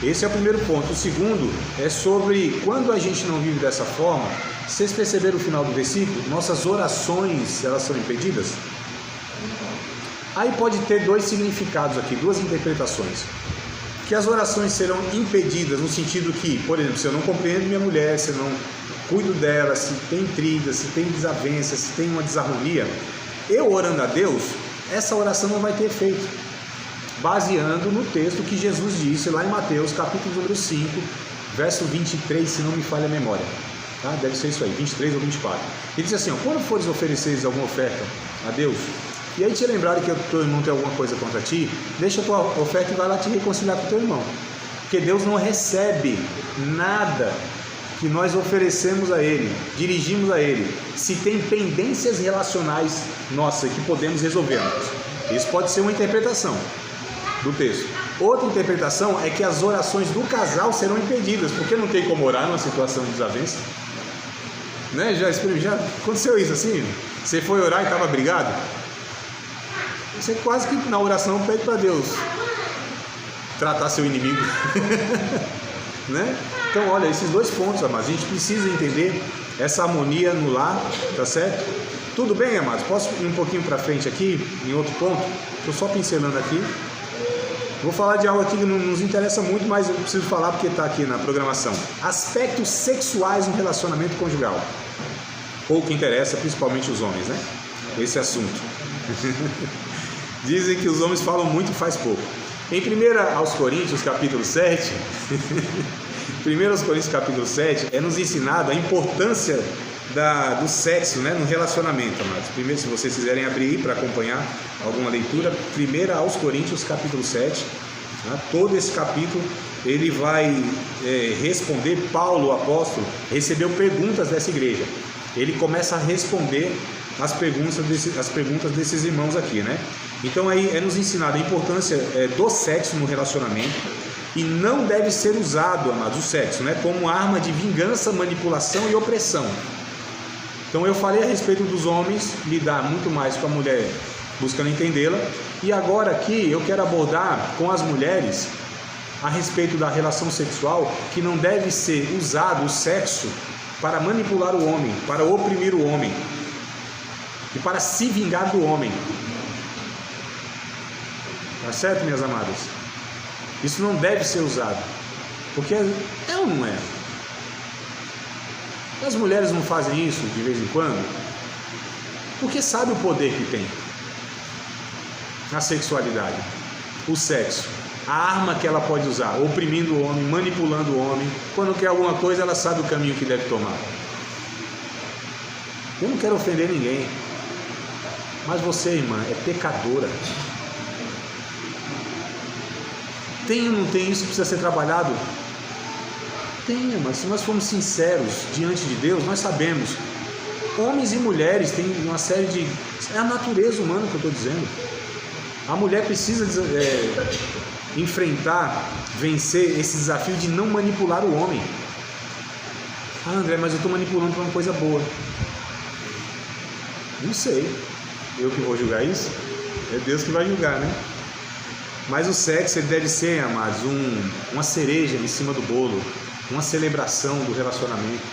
Esse é o primeiro ponto. O segundo é sobre quando a gente não vive dessa forma. Vocês perceberam o final do versículo? Nossas orações, elas são impedidas? Aí pode ter dois significados aqui, duas interpretações. Que as orações serão impedidas no sentido que, por exemplo, se eu não compreendo minha mulher, se eu não cuido dela, se tem intriga, se tem desavença, se tem uma desarmonia, eu orando a Deus, essa oração não vai ter efeito. Baseando no texto que Jesus disse lá em Mateus, capítulo número 5, verso 23, se não me falha a memória. Tá? Deve ser isso aí, 23 ou 24. Ele diz assim, ó, quando fores ofereceres alguma oferta a Deus, e aí te lembrarem que o teu irmão tem alguma coisa contra ti, deixa a tua oferta e vai lá te reconciliar com o teu irmão. Porque Deus não recebe nada que nós oferecemos a Ele, dirigimos a Ele, se tem pendências relacionais nossas que podemos resolver. Isso pode ser uma interpretação do texto. Outra interpretação é que as orações do casal serão impedidas, porque não tem como orar numa situação de desavença. Né? Já aconteceu isso assim? Você foi orar e estava brigado? Você quase que na oração pede para Deus tratar seu inimigo. Né? Então, olha, esses dois pontos, amados, a gente precisa entender essa harmonia no lar, tá certo? Tudo bem, amados? Posso ir um pouquinho para frente aqui, em outro ponto? Estou só pincelando aqui. Vou falar de algo aqui que não nos interessa muito, mas eu preciso falar porque está aqui na programação. Aspectos sexuais no relacionamento conjugal. Pouco interessa, principalmente os homens, né? Esse assunto. Dizem que os homens falam muito e faz pouco. Em 1 aos Coríntios, capítulo 7, 1 aos Coríntios, capítulo 7, é nos ensinado a importância do sexo, né, no relacionamento, amados. Primeiro, se vocês quiserem abrir para acompanhar alguma leitura, 1 aos Coríntios, capítulo 7, tá? Todo esse capítulo, ele vai responder. Paulo, o apóstolo, recebeu perguntas dessa igreja. Ele começa a responder as perguntas desses irmãos aqui, né? Então aí é nos ensinado a importância do sexo no relacionamento, e não deve ser usado, amados, o sexo, né, como arma de vingança, manipulação e opressão. Então eu falei a respeito dos homens lidar muito mais com a mulher, buscando entendê-la, e agora aqui eu quero abordar com as mulheres a respeito da relação sexual, que não deve ser usado o sexo para manipular o homem, para oprimir o homem e para se vingar do homem. Tá certo, minhas amadas? Isso não deve ser usado, porque é ou não é? As mulheres não fazem isso de vez em quando porque sabe o poder que tem a sexualidade, o sexo, a arma que ela pode usar, oprimindo o homem, manipulando o homem. Quando quer alguma coisa, ela sabe o caminho que deve tomar. Eu não quero ofender ninguém, mas você, irmã, é pecadora. Tem ou não tem isso que precisa ser trabalhado? Tem, mas se nós formos sinceros diante de Deus, nós sabemos. Homens e mulheres têm uma série de... É a natureza humana que eu estou dizendo. A mulher precisa enfrentar, vencer esse desafio de não manipular o homem. Ah, André, mas eu estou manipulando para uma coisa boa. Não sei. Eu que vou julgar isso? É Deus que vai julgar, né? Mas o sexo, ele deve ser, amados, uma cereja em cima do bolo, uma celebração do relacionamento.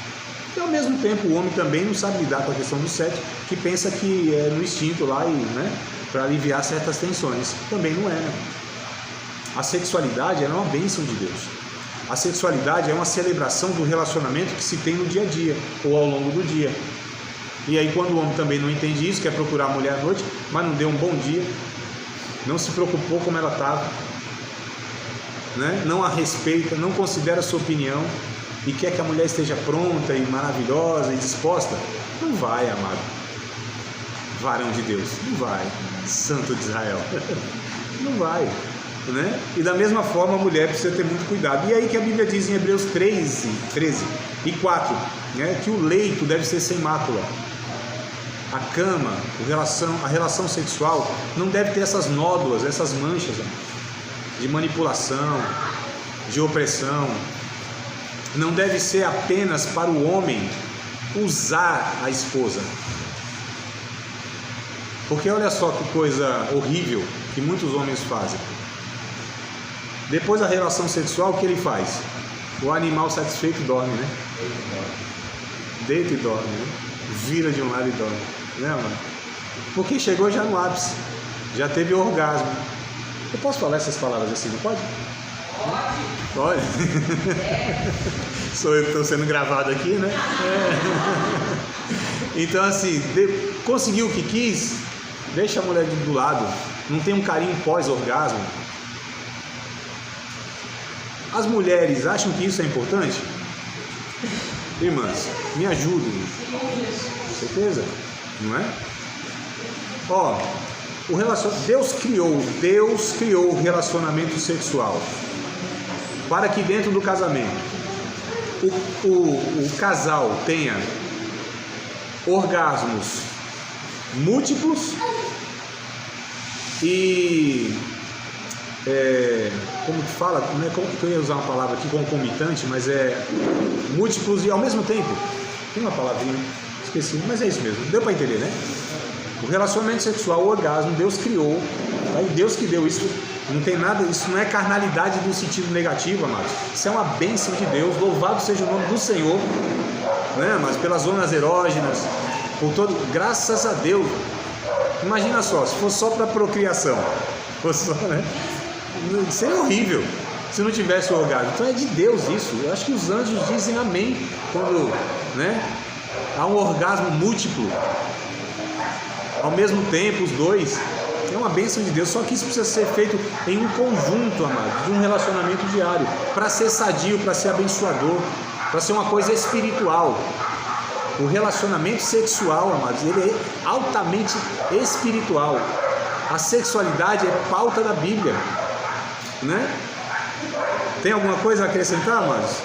E ao mesmo tempo o homem também não sabe lidar com a questão do sexo, que pensa que é no instinto lá, né, para aliviar certas tensões. Também não é, né? A sexualidade é uma bênção de Deus. A sexualidade é uma celebração do relacionamento que se tem no dia a dia, ou ao longo do dia. E aí quando o homem também não entende isso, quer procurar a mulher à noite, mas não deu um bom dia, não se preocupou como ela estava, né? Não a respeita, não considera a sua opinião e quer que a mulher esteja pronta e maravilhosa e disposta, não vai, amado varão de Deus, não vai, santo de Israel, não vai, né? E da mesma forma a mulher precisa ter muito cuidado. E aí que a Bíblia diz em Hebreus 13 e 4, né, que o leito deve ser sem mácula. A cama, a relação sexual não deve ter essas nódoas, essas manchas de manipulação, de opressão. Não deve ser apenas para o homem usar a esposa. Porque olha só que coisa horrível que muitos homens fazem. Depois da relação sexual, o que ele faz? O animal satisfeito dorme, né? Deita e dorme, né? Vira de um lado e dorme, né, mano? Porque chegou já no ápice, já teve orgasmo. Eu posso falar essas palavras assim, não pode? Olha, estou sendo gravado aqui, né? Então, assim, conseguiu o que quis, deixa a mulher do lado, não tem um carinho pós-orgasmo. As mulheres acham que isso é importante? Irmãs, me ajudem. Certeza? Não é? Ó, Deus criou o relacionamento sexual para que dentro do casamento o casal tenha orgasmos múltiplos e como que fala? Como que eu ia usar uma palavra aqui, concomitante, mas múltiplos e ao mesmo tempo. Tem uma palavrinha, esqueci, mas é isso mesmo, deu para entender, né? O relacionamento sexual, o orgasmo, Deus criou, tá? E Deus que deu isso, não tem nada, isso não é carnalidade no sentido negativo, amados. Isso é uma bênção de Deus, louvado seja o nome do Senhor, né? Mas pelas zonas erógenas, por todo, graças a Deus. Imagina só, se fosse só para procriação, fosse só, né? Seria horrível se não tivesse o orgasmo. Então é de Deus isso. Eu acho que os anjos dizem amém quando, né, há um orgasmo múltiplo ao mesmo tempo, os dois. É uma bênção de Deus. Só que isso precisa ser feito em um conjunto, amado, de um relacionamento diário, para ser sadio, para ser abençoador, para ser uma coisa espiritual. O relacionamento sexual, amados, ele é altamente espiritual. A sexualidade é pauta da Bíblia, né? Tem alguma coisa a acrescentar, amados?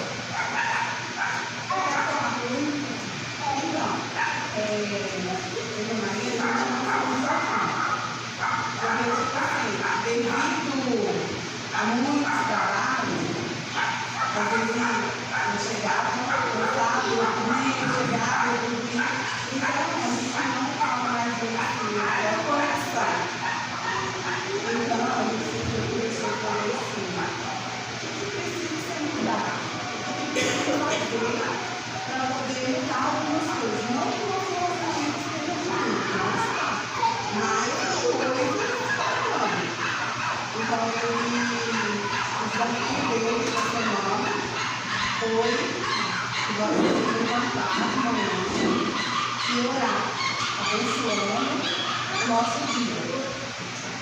Nosso dia.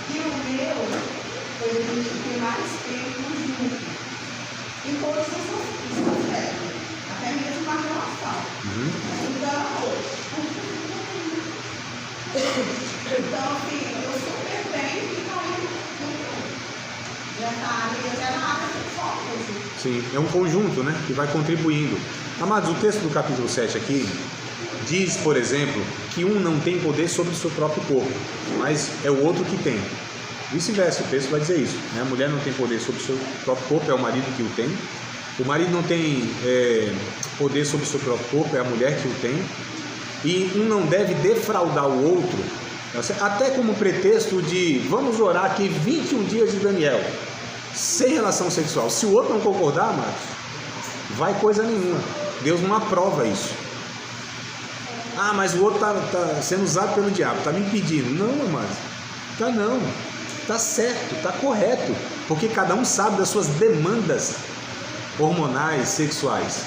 E o meu foi a gente ter mais tempo junto. Em todas as esferas. Até mesmo na relação. Então, assim, eu super bem que está nessa área e até na área sexual mesmo. Sim, é um conjunto, né? Que vai contribuindo. Amados, o texto do capítulo 7 aqui diz, por exemplo, que um não tem poder sobre o seu próprio corpo, mas é o outro que tem. Vice-versa, o texto vai dizer isso, né? A mulher não tem poder sobre o seu próprio corpo, é o marido que o tem. O marido não tem poder sobre o seu próprio corpo, é a mulher que o tem. E um não deve defraudar o outro, até como pretexto de vamos orar aqui 21 dias de Daniel, sem relação sexual. Se o outro não concordar, amados, vai coisa nenhuma. Deus não aprova isso. Ah, mas o outro está sendo usado pelo diabo, está me impedindo. Não, amados, tá não. Está certo, está correto, porque cada um sabe das suas demandas hormonais, sexuais,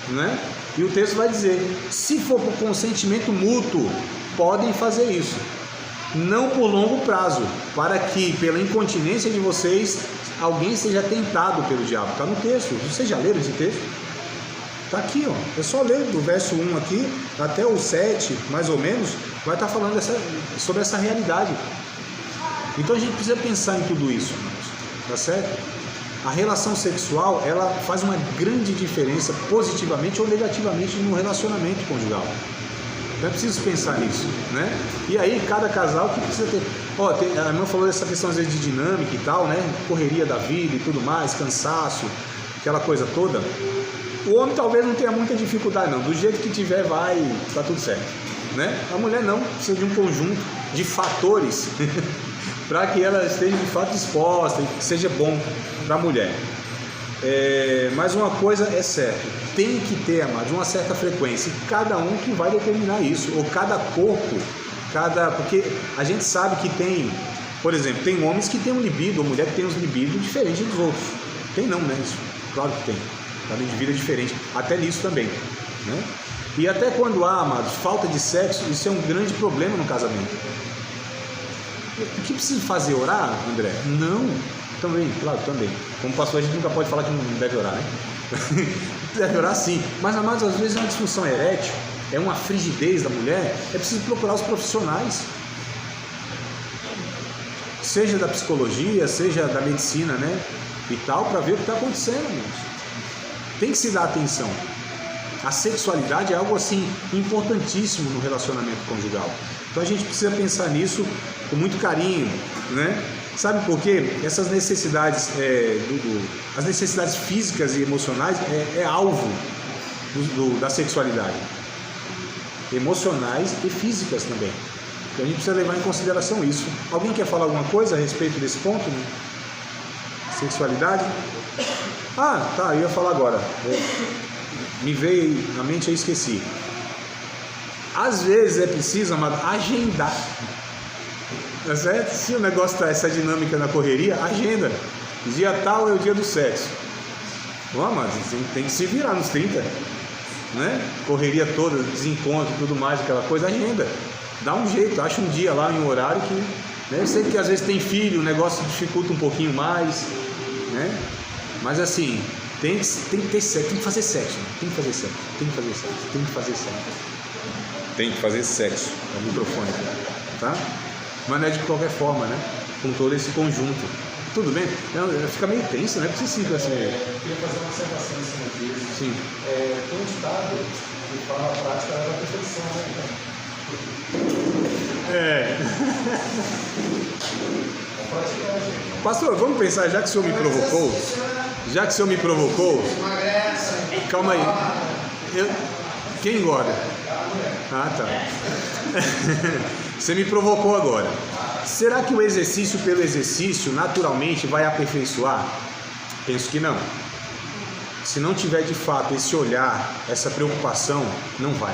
né? E o texto vai dizer, se for por consentimento mútuo, podem fazer isso, não por longo prazo, para que pela incontinência de vocês, alguém seja tentado pelo diabo. Está no texto, vocês já leram esse texto? Está aqui, ó. É só ler do verso 1 aqui, até o 7, mais ou menos, vai estar falando sobre essa realidade. Então a gente precisa pensar em tudo isso, tá certo? A relação sexual, ela faz uma grande diferença, positivamente ou negativamente, no relacionamento conjugal. Então é preciso pensar nisso, né? E aí, cada casal que precisa ter... Ó, a irmã falou dessa questão, às vezes, de dinâmica e tal, né? Correria da vida e tudo mais, cansaço, aquela coisa toda. O homem talvez não tenha muita dificuldade, não. Do jeito que tiver, vai, tá tudo certo, né? A mulher não, precisa de um conjunto de fatores para que ela esteja de fato disposta e que seja bom para a mulher. Mas uma coisa é certa, tem que ter, amados, uma certa frequência, e cada um que vai determinar isso, ou cada corpo, porque a gente sabe que tem, por exemplo, tem homens que têm um libido, ou mulher que tem uns libidos diferentes dos outros. Tem não, né? Isso. Claro que tem. Cada indivíduo é diferente. Até nisso também, né? E até quando há, amados, falta de sexo, isso é um grande problema no casamento. O que precisa fazer? Orar, André? Não. Também, claro, também. Como pastor, a gente nunca pode falar que não deve orar, né? Deve orar sim. Mas, amados, às vezes é uma disfunção erétil, é uma frigidez da mulher, é preciso procurar os profissionais. Seja da psicologia, seja da medicina, né? E tal, para ver o que está acontecendo, amados. Tem que se dar atenção. A sexualidade é algo assim importantíssimo no relacionamento conjugal. Então a gente precisa pensar nisso com muito carinho, né? Sabe por quê? Essas necessidades, as necessidades físicas e emocionais é alvo da sexualidade. Emocionais e físicas também. Então a gente precisa levar em consideração isso. Alguém quer falar alguma coisa a respeito desse ponto? Né? Sexualidade? Ah, tá, eu ia falar agora. Me veio na mente e eu esqueci. Às vezes é preciso, amado, agendar. Tá certo? Se o negócio está essa dinâmica na correria, agenda. Dia tal é o dia do sexo. Bom, amado, tem que se virar nos 30. Né? Correria toda, desencontro e tudo mais, aquela coisa, agenda. Dá um jeito, acha um dia lá em um horário que. Né? Eu sei que às vezes tem filho, o negócio dificulta um pouquinho mais. Né? Mas assim. Tem que ter sexo, tem que fazer sexo, tem que fazer sexo, tem que fazer sexo, tem que fazer sexo. Tem que fazer sexo, é o microfone, tá? Mas não é de qualquer forma, né? Com todo esse conjunto. Tudo bem? Fica meio tenso, né? Porque você fica assim. Eu queria fazer uma observação em cima disso. Sim. Tem um ditado que fala a prática da perfeição, né? Pastor, vamos pensar, já que o senhor me provocou. Já que o senhor me provocou, calma aí. Quem engorda? Ah, tá. Você me provocou agora. Será que o exercício pelo exercício naturalmente vai aperfeiçoar? Penso que não. Se não tiver de fato esse olhar, essa preocupação, não vai.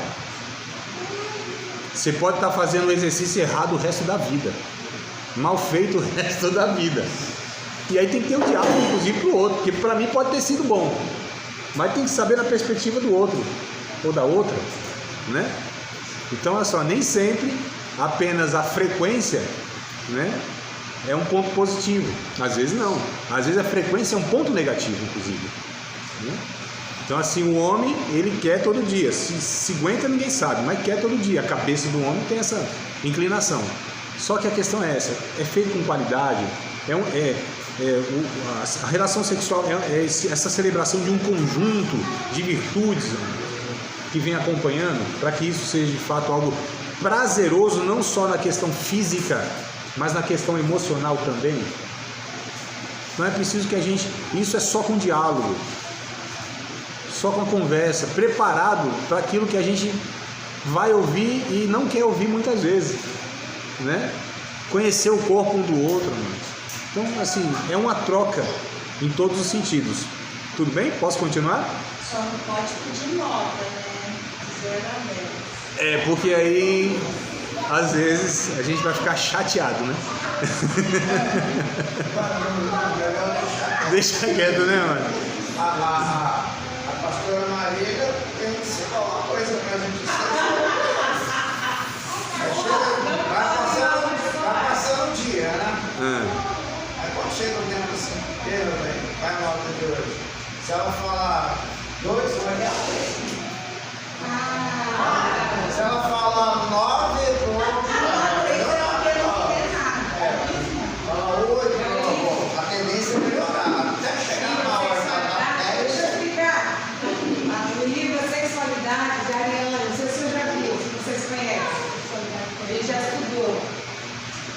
Você pode estar fazendo o exercício errado o resto da vida. Mal feito o resto da vida. E aí tem que ter um diálogo, inclusive, para o outro, porque para mim pode ter sido bom, mas tem que saber na perspectiva do outro, ou da outra, né? Então, olha só, nem sempre apenas a frequência, né, é um ponto positivo, às vezes não, às vezes a frequência é um ponto negativo, inclusive, né? Então, assim, o homem, ele quer todo dia, se aguenta ninguém sabe, mas quer todo dia, a cabeça do homem tem essa inclinação, só que a questão é essa, é feito com qualidade, a relação sexual é essa celebração de um conjunto de virtudes que vem acompanhando, para que isso seja de fato algo prazeroso, não só na questão física, mas na questão emocional também. Não é preciso que isso é só com diálogo, só com a conversa, preparado para aquilo que a gente vai ouvir e não quer ouvir muitas vezes, né? Conhecer o corpo um do outro, mano. Então, assim, é uma troca em todos os sentidos. Tudo bem? Posso continuar? Só não pode pedir nota, né? 0 a 10. Porque aí, às vezes, a gente vai ficar chateado, né? Deixa quieto, né, mano? A pastora Marília tem que ensinar uma coisa pra gente. Vai passando o dia, né? Aí quando chega o tempo assim, vai a nota de hoje. Se ela falar 2, vai ganhar 3. Se ela falar 9, fala 8, a tendência é melhorar. Até chegar na hora da 10. Deixa eu explicar. O livro Sexualidade de Ariana, não sei se você já viu, se vocês conhecem. Ele já estudou.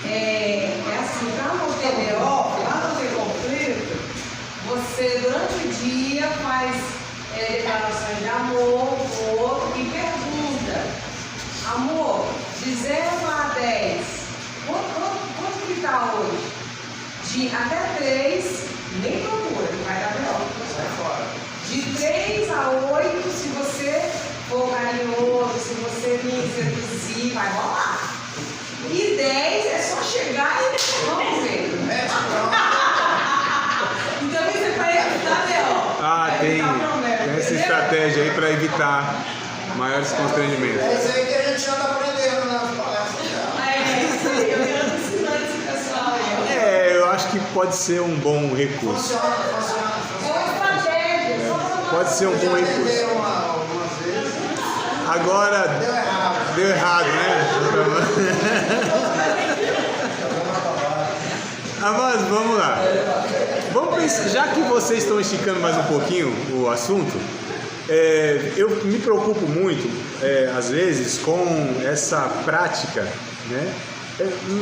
É assim, para não ter BO, para não ter conflito, você durante o dia faz declarações de amor pro outro e pergunta: amor, de 0 a 10, quanto que está hoje? De até 3, nem procura, que vai dar BO. Sai fora. De 3 a 8, se você for carinhoso, se você me seduzir, vai rolar. E 10 é só chegar e vamos ver. Então você vai evitar, Bel. certos constrangimentos. É isso aí que a gente anda aprendendo nas palestras. Eu quero ensinar esse pessoal aí. Eu acho que pode ser um bom recurso. Funciona. É uma estratégia. Pode ser um bom recurso. Aprenderam algumas vezes. Agora, deu errado, né? Mas vamos lá. Vamos pensar, já que vocês estão esticando mais um pouquinho o assunto, eu me preocupo muito, às vezes, com essa prática, né?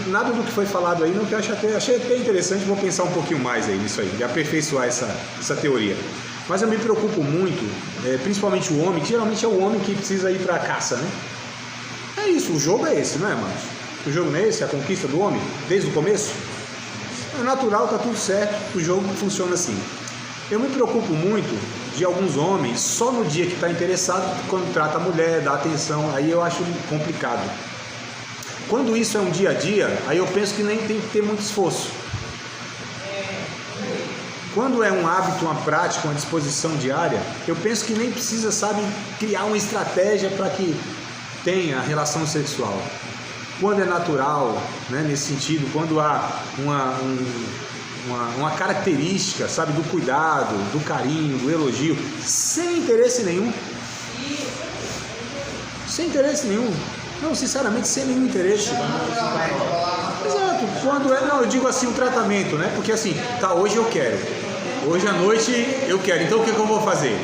Nada do que foi falado aí, não, que eu achei até interessante, vou pensar um pouquinho mais aí nisso aí, de aperfeiçoar essa teoria. Mas eu me preocupo muito, principalmente o homem, que geralmente é o homem que precisa ir para a caça, né? É isso, o jogo é esse, não é, Marcos? O jogo não é esse, a conquista do homem, desde o começo? É natural, tá tudo certo, o jogo funciona assim. Eu me preocupo muito de alguns homens, só no dia que está interessado, quando trata a mulher, dá atenção, aí eu acho complicado. Quando isso é um dia a dia, aí eu penso que nem tem que ter muito esforço. Quando é um hábito, uma prática, uma disposição diária, eu penso que nem precisa, criar uma estratégia para que tenha relação sexual. Quando é natural, né, nesse sentido, quando há uma característica, do cuidado, do carinho, do elogio, sem interesse nenhum. Sem interesse nenhum. Não, sinceramente, sem nenhum interesse. Exato. Quando eu digo assim, o tratamento, né? Porque assim, hoje eu quero. Hoje à noite eu quero. Então o que eu vou fazer?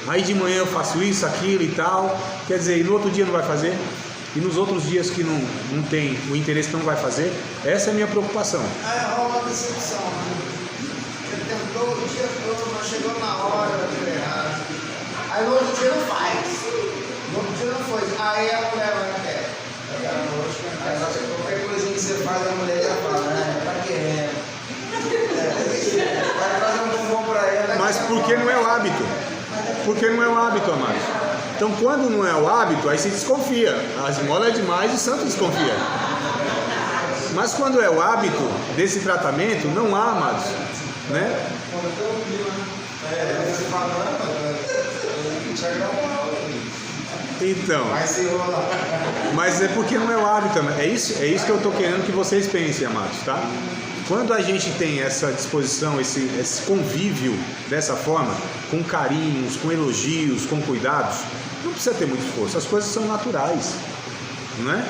Aí de manhã eu faço isso, aquilo e tal. Quer dizer, e no outro dia não vai fazer? E nos outros dias que não tem o interesse, não vai fazer? Essa é a minha preocupação. Rola uma decepção, né? Você tentou o dia todo, mas chegou na hora, deu errado. Aí no outro dia não faz. No outro dia não foi. Aí a mulher não quer. Qualquer coisinha que você faz, a mulher já fala, pra quê? Vai fazer um bombom pra ela. Mas porque não é o hábito. Porque não é o hábito, amados. Então, quando não é o hábito, aí se desconfia. A esmola é demais e o santo desconfia. Mas quando é o hábito desse tratamento, não há, amados, né? Então, mas é porque não é o hábito. É isso que eu estou querendo que vocês pensem, amados, tá? Quando a gente tem essa disposição, esse convívio dessa forma, com carinhos, com elogios, com cuidados, não precisa ter muito esforço, as coisas são naturais, não é?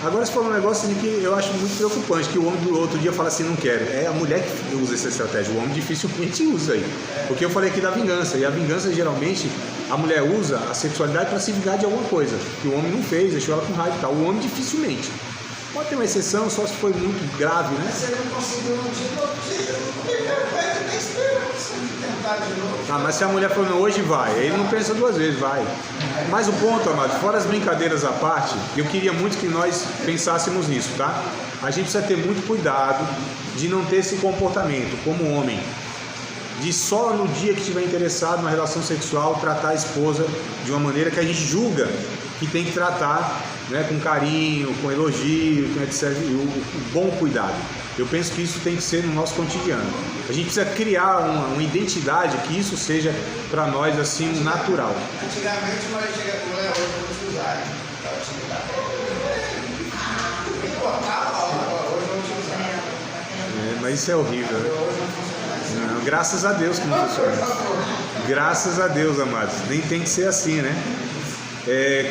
Agora você falou um negócio assim que eu acho muito preocupante, que o homem do outro dia fala assim, não quero. É a mulher que usa essa estratégia, o homem dificilmente usa aí. Porque eu falei aqui da vingança, e a vingança geralmente, a mulher usa a sexualidade para se vingar de alguma coisa, que o homem não fez, deixou ela com raiva e tal. O homem dificilmente. Pode ter uma exceção, só se foi muito grave, né? Se ele não conseguiu no dia, no outro dia, tem esperança de tentar de novo. Mas se a mulher falou, não, hoje vai, aí ele não pensa duas vezes, vai. Mas o ponto, amado, fora as brincadeiras à parte, eu queria muito que nós pensássemos nisso, tá? A gente precisa ter muito cuidado de não ter esse comportamento, como homem, de só no dia que estiver interessado na relação sexual, tratar a esposa de uma maneira que a gente julga que tem que tratar, né, com carinho, com elogio, com etc, o bom cuidado. Eu penso que isso tem que ser no nosso cotidiano. A gente precisa criar uma identidade que isso seja para nós assim natural. Antigamente, mas chega com mulher, hoje eu vou te usar. Não importava, hoje eu vou te usar. Mas isso é horrível, né? Não, graças a Deus que não funciona. Graças a Deus, amados. Nem tem que ser assim, né?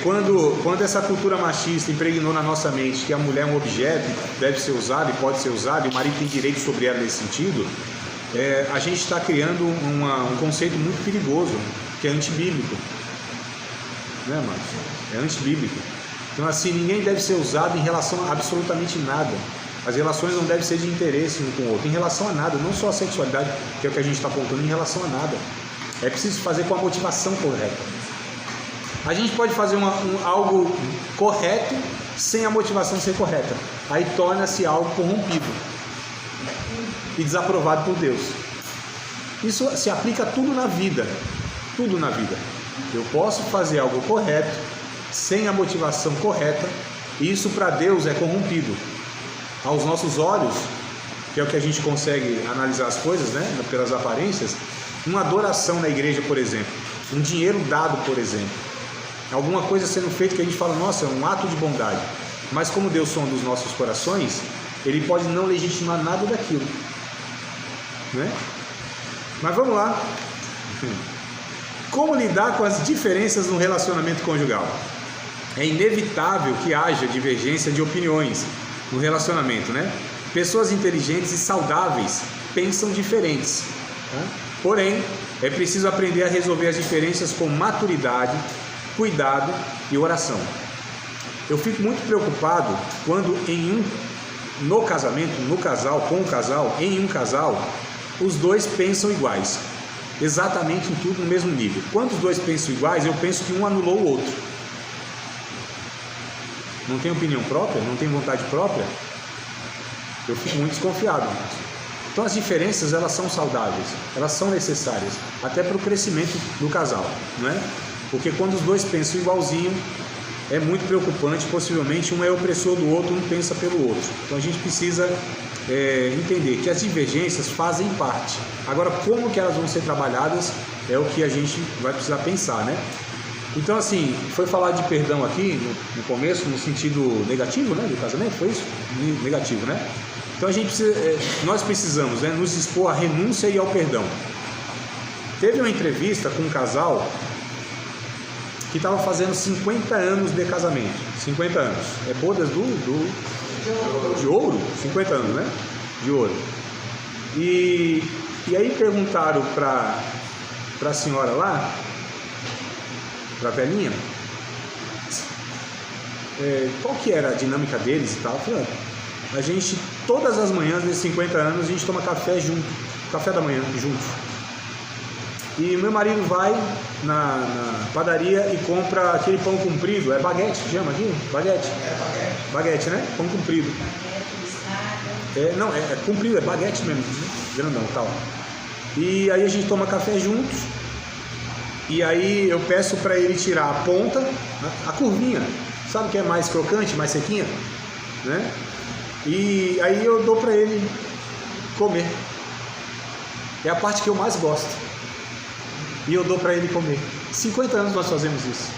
Quando essa cultura machista impregnou na nossa mente que a mulher é um objeto, deve ser usado e pode ser usado, e o marido tem direito sobre ela nesse sentido, a gente está criando um conceito muito perigoso, que é antibíblico. Né, Marcos? É antibíblico. Então, assim, ninguém deve ser usado em relação a absolutamente nada. As relações não devem ser de interesse um com o outro, em relação a nada, não só a sexualidade, que é o que a gente está apontando, em relação a nada. É preciso fazer com a motivação correta. A gente pode fazer algo correto sem a motivação ser correta. Aí torna-se algo corrompido e desaprovado por Deus. Isso se aplica a tudo na vida. Tudo na vida. Eu posso fazer algo correto sem a motivação correta, e isso para Deus é corrompido. Aos nossos olhos, que é o que a gente consegue analisar as coisas, né, pelas aparências, uma adoração na igreja, por exemplo, um dinheiro dado, por exemplo, alguma coisa sendo feita que a gente fala, nossa, é um ato de bondade. Mas como Deus sonda os nossos corações, Ele pode não legitimar nada daquilo, né? Mas vamos lá. Como lidar com as diferenças no relacionamento conjugal? É inevitável que haja divergência de opiniões no relacionamento, né? Pessoas inteligentes e saudáveis pensam diferentes, tá? Porém, é preciso aprender a resolver as diferenças com maturidade, cuidado e oração. Eu fico muito preocupado quando no casamento, em um casal, os dois pensam iguais, exatamente em tudo no mesmo nível. Quando os dois pensam iguais, eu penso que um anulou o outro. Não tem opinião própria, não tem vontade própria, eu fico muito desconfiado. Então as diferenças, elas são saudáveis, elas são necessárias, até para o crescimento do casal, não é? Porque quando os dois pensam igualzinho, é muito preocupante, possivelmente um é opressor do outro, um pensa pelo outro. Então a gente precisa entender que as divergências fazem parte. Agora, como que elas vão ser trabalhadas é o que a gente vai precisar pensar, né? Então, assim, foi falar de perdão aqui no começo, no sentido negativo, né, do casamento, foi isso? Negativo, né? Então nós precisamos, né, nos expor à renúncia e ao perdão. Teve uma entrevista com um casal que estava fazendo 50 anos de casamento. 50 anos. É bodas de ouro? 50 anos, né? De ouro. E aí perguntaram para a senhora lá, para a velhinha, qual que era a dinâmica deles e tal. Eu falei, a gente, todas as manhãs, nesses 50 anos, a gente toma café junto, café da manhã junto. E meu marido vai na padaria e compra aquele pão comprido, é baguete que chama aqui? Baguete? Baguete, né? Pão comprido. Não, é comprido, é baguete mesmo, grandão e tal. E aí a gente toma café juntos, e aí eu peço para ele tirar a ponta, a curvinha, sabe que é mais crocante, mais sequinha, né? E aí eu dou para ele comer. É a parte que eu mais gosto. E eu dou para ele comer. 50 anos nós fazemos isso.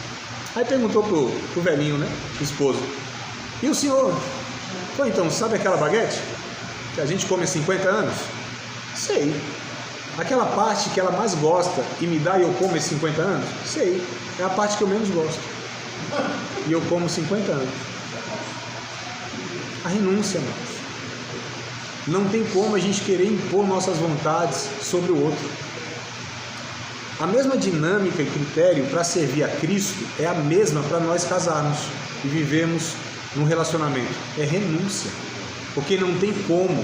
Aí perguntou pro velhinho, né? O esposo. E o senhor? Pô, então, sabe aquela baguete que a gente come há 50 anos? Sei. Aquela parte que ela mais gosta e me dá e eu como há 50 anos? Sei. É a parte que eu menos gosto. E eu como 50 anos. A renúncia, irmãos. Não tem como a gente querer impor nossas vontades sobre o outro. A mesma dinâmica e critério para servir a Cristo é a mesma para nós casarmos e vivermos num relacionamento. É renúncia. Porque não tem como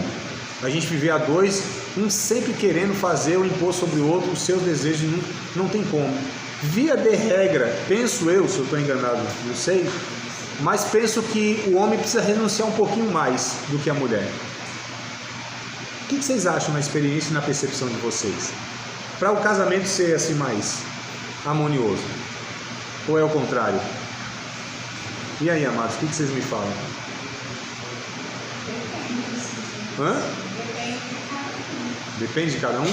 a gente viver a dois, um sempre querendo fazer ou impor sobre o outro os seus desejos. Não tem como. Via de regra, penso eu, se eu estou enganado, não sei, mas penso que o homem precisa renunciar um pouquinho mais do que a mulher. O que vocês acham na experiência e na percepção de vocês? Para o casamento ser assim mais harmonioso? Ou é o contrário? E aí, amados, o que vocês me falam? Hã? Depende de cada um?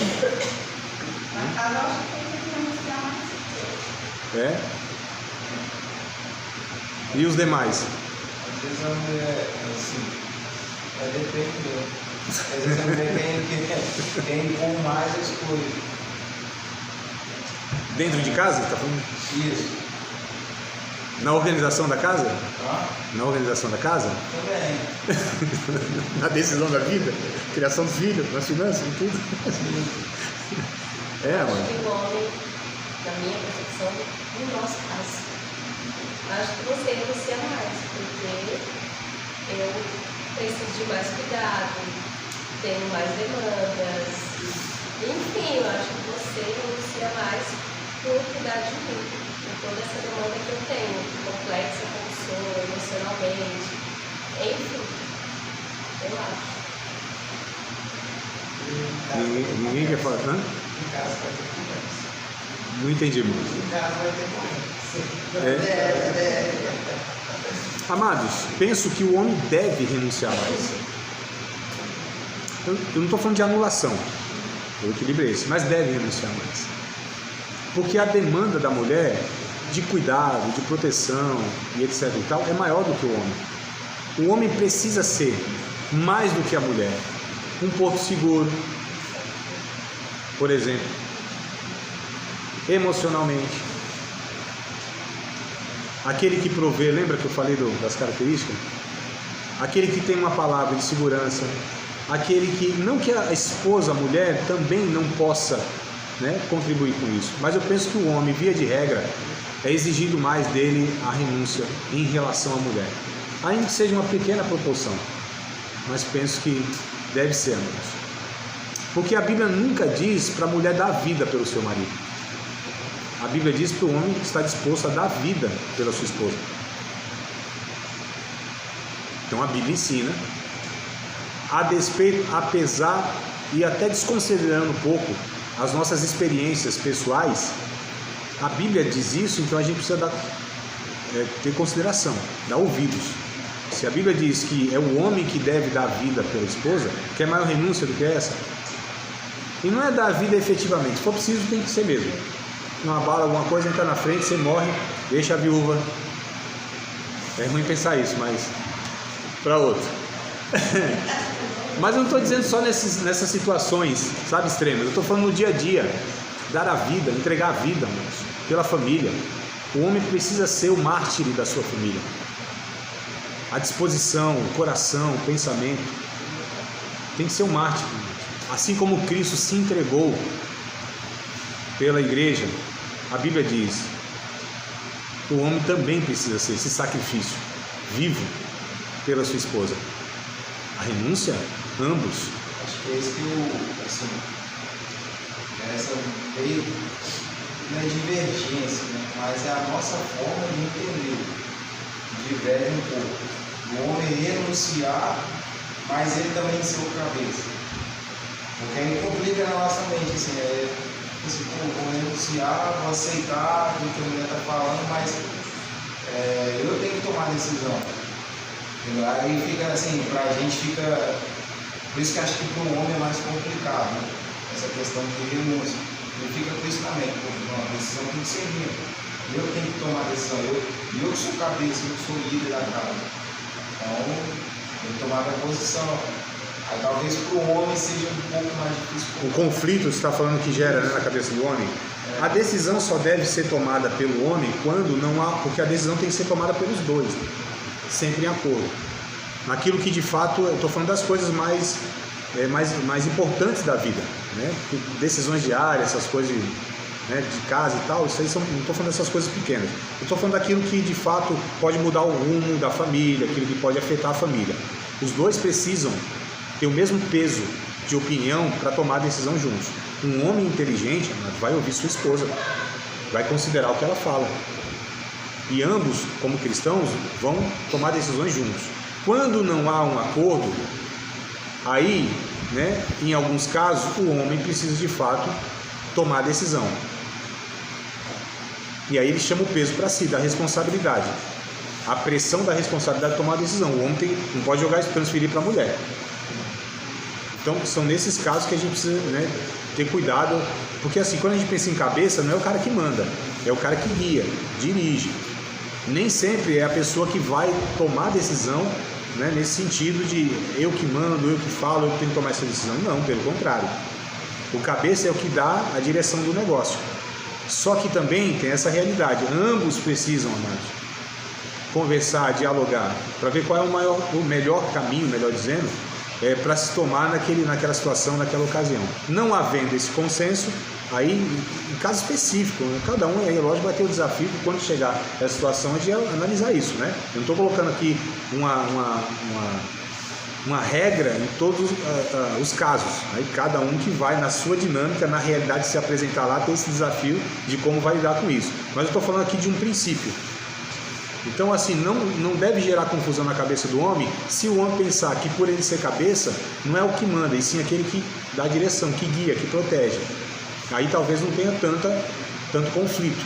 É? E os demais? Às vezes a mulher, assim, depende mesmo. Às vezes a mulher tem impor mais as coisas. Dentro de casa, tá falando? Isso. Na organização da casa? Tá? Na organização da casa? Também. Na decisão da vida? Criação dos filhos, nas finanças, em tudo? Acho mano. que o homem, na minha percepção, no nosso caso, acho que você renuncia mais, porque eu preciso de mais cuidado, tenho mais demandas, enfim, eu acho que você renuncia mais por cuidar de mim, por toda essa demanda que eu tenho, complexa como sou, emocionalmente, enfim, eu acho. Ninguém quer falar, hã? Em casa vai ter conversa. Não entendi muito. Em casa vai ter conversa. Amados, penso que o homem deve renunciar mais. Eu não estou falando de anulação, o equilíbrio é esse, mas deve renunciar mais. Porque a demanda da mulher de cuidado, de proteção e etc. e tal, é maior do que o homem. O homem precisa ser mais do que a mulher. Um porto seguro, por exemplo, emocionalmente. Aquele que provê, lembra que eu falei das características? Aquele que tem uma palavra de segurança. Aquele que, não que a esposa, a mulher, também não possa, né, contribuir com isso. Mas eu penso que o homem, via de regra, é exigido mais dele a renúncia em relação à mulher. Ainda que seja uma pequena proporção, mas penso que deve ser, amigos. Porque a Bíblia nunca diz para a mulher dar vida pelo seu marido. A Bíblia diz para o homem que está disposto a dar vida pela sua esposa. Então a Bíblia ensina, a despeito, apesar e até desconsiderando um pouco as nossas experiências pessoais, a Bíblia diz isso, então a gente precisa ter consideração, dar ouvidos. Se a Bíblia diz que é o homem que deve dar vida pela esposa, que é maior renúncia do que essa, e não é dar vida efetivamente, se for preciso tem que ser mesmo. Uma bala, alguma coisa, entra na frente, você morre, deixa a viúva. É ruim pensar isso, mas para outro. Mas eu não estou dizendo só nessas situações, sabe, extremas. Eu estou falando no dia a dia, dar a vida, entregar a vida, irmãos, pela família. O homem precisa ser o mártir da sua família. A disposição, o coração, o pensamento, tem que ser um mártir. Assim como Cristo se entregou pela igreja, a Bíblia diz, o homem também precisa ser esse sacrifício vivo pela sua esposa. A renúncia, ambos. Acho que é isso que assim, essa meio não é divergência, né? Mas é a nossa forma de entender, diverge um pouco. O homem renunciar, mas ele também ser o cabeça. Porque aí complica na nossa mente, assim, vou renunciar, vou aceitar o que a mulher está falando, mas eu tenho que tomar a decisão. Entendeu? Aí fica assim, pra gente fica. Por isso que acho que para o homem é mais complicado, né? Essa questão de renúncia. Ele fica com isso na mente, a decisão tem que ser minha. Eu tenho que tomar a decisão, eu que sou cabeça, eu que sou líder da casa. Então, tem que tomar a minha posição. Aí talvez para o homem seja um pouco mais difícil. O conflito, você está falando que gera, né, na cabeça do homem? A decisão só deve ser tomada pelo homem quando não há, porque a decisão tem que ser tomada pelos dois, sempre em acordo. Naquilo que de fato, eu estou falando das coisas mais importantes da vida, né? Decisões diárias, essas coisas de casa e tal, isso aí não estou falando dessas coisas pequenas. Eu estou falando daquilo que de fato pode mudar o rumo da família, aquilo que pode afetar a família. Os dois precisam ter o mesmo peso de opinião para tomar a decisão juntos. Um homem inteligente vai ouvir sua esposa, vai considerar o que ela fala. E ambos, como cristãos, vão tomar decisões juntos. Quando não há um acordo, aí, né, em alguns casos, o homem precisa de fato tomar a decisão. E aí ele chama o peso para si, da responsabilidade. A pressão da responsabilidade de tomar a decisão. O homem não pode jogar isso, transferir para a mulher. Então, são nesses casos que a gente precisa, né, ter cuidado, porque assim, quando a gente pensa em cabeça, não é o cara que manda, é o cara que guia, dirige. Nem sempre é a pessoa que vai tomar a decisão, né, nesse sentido de eu que mando, eu que falo, eu que tenho que tomar essa decisão. Não, pelo contrário. O cabeça é o que dá a direção do negócio. Só que também tem essa realidade, ambos precisam, amados, conversar, dialogar, para ver qual é o melhor caminho, melhor dizendo, para se tomar naquela situação, naquela ocasião. Não havendo esse consenso, aí, em caso específico, né, cada um aí, lógico, vai ter o desafio de quando chegar essa situação de analisar isso, né? Eu não estou colocando aqui uma regra em todos os casos. Aí cada um que vai na sua dinâmica, na realidade, se apresentar lá, tem esse desafio de como vai lidar com isso. Mas eu estou falando aqui de um princípio. Então, assim, não deve gerar confusão na cabeça do homem se o homem pensar que por ele ser cabeça, não é o que manda, e sim aquele que dá a direção, que guia, que protege. Aí talvez não tenha tanto conflito,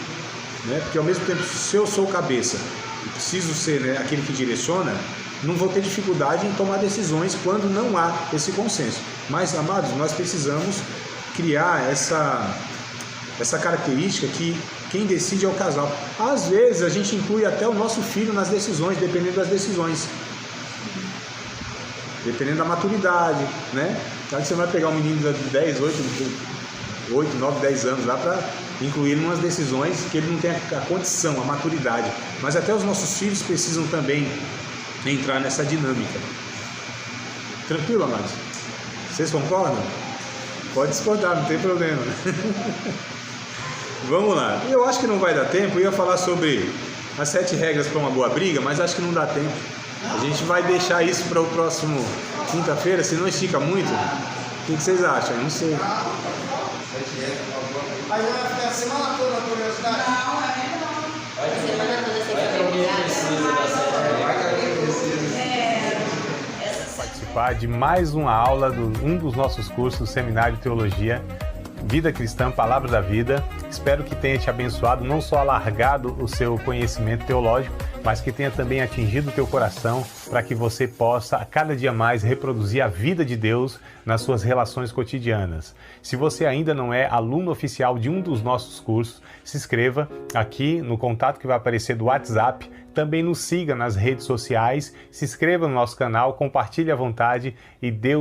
né? Porque ao mesmo tempo, se eu sou cabeça e preciso ser, né, aquele que direciona, não vou ter dificuldade em tomar decisões quando não há esse consenso. Mas, amados, nós precisamos criar essa característica que Quem decide é o casal. Às vezes a gente inclui até o nosso filho nas decisões, dependendo das decisões. Dependendo da maturidade, né? Então você vai pegar um menino de 10, 8, 9, 10 anos lá para incluir em umas decisões que ele não tem a condição, a maturidade. Mas até os nossos filhos precisam também entrar nessa dinâmica. Tranquilo, amados? Vocês concordam? Pode discordar, não tem problema. Vamos lá. Eu acho que não vai dar tempo. Eu ia falar sobre as 7 regras para uma boa briga, mas acho que não dá tempo. A gente vai deixar isso para o próximo quinta-feira, se não estica muito. O que vocês acham? Eu não sei. Mas vai ficar a semana toda a curiosidade? Semana toda sem saber. Participar de mais uma aula de um dos nossos cursos, Seminário de Teologia, Vida Cristã, Palavra da Vida. Espero que tenha te abençoado, não só alargado o seu conhecimento teológico, mas que tenha também atingido o teu coração para que você possa, a cada dia mais, reproduzir a vida de Deus nas suas relações cotidianas. Se você ainda não é aluno oficial de um dos nossos cursos, se inscreva aqui no contato que vai aparecer do WhatsApp. Também nos siga nas redes sociais, se inscreva no nosso canal, compartilhe à vontade e Deus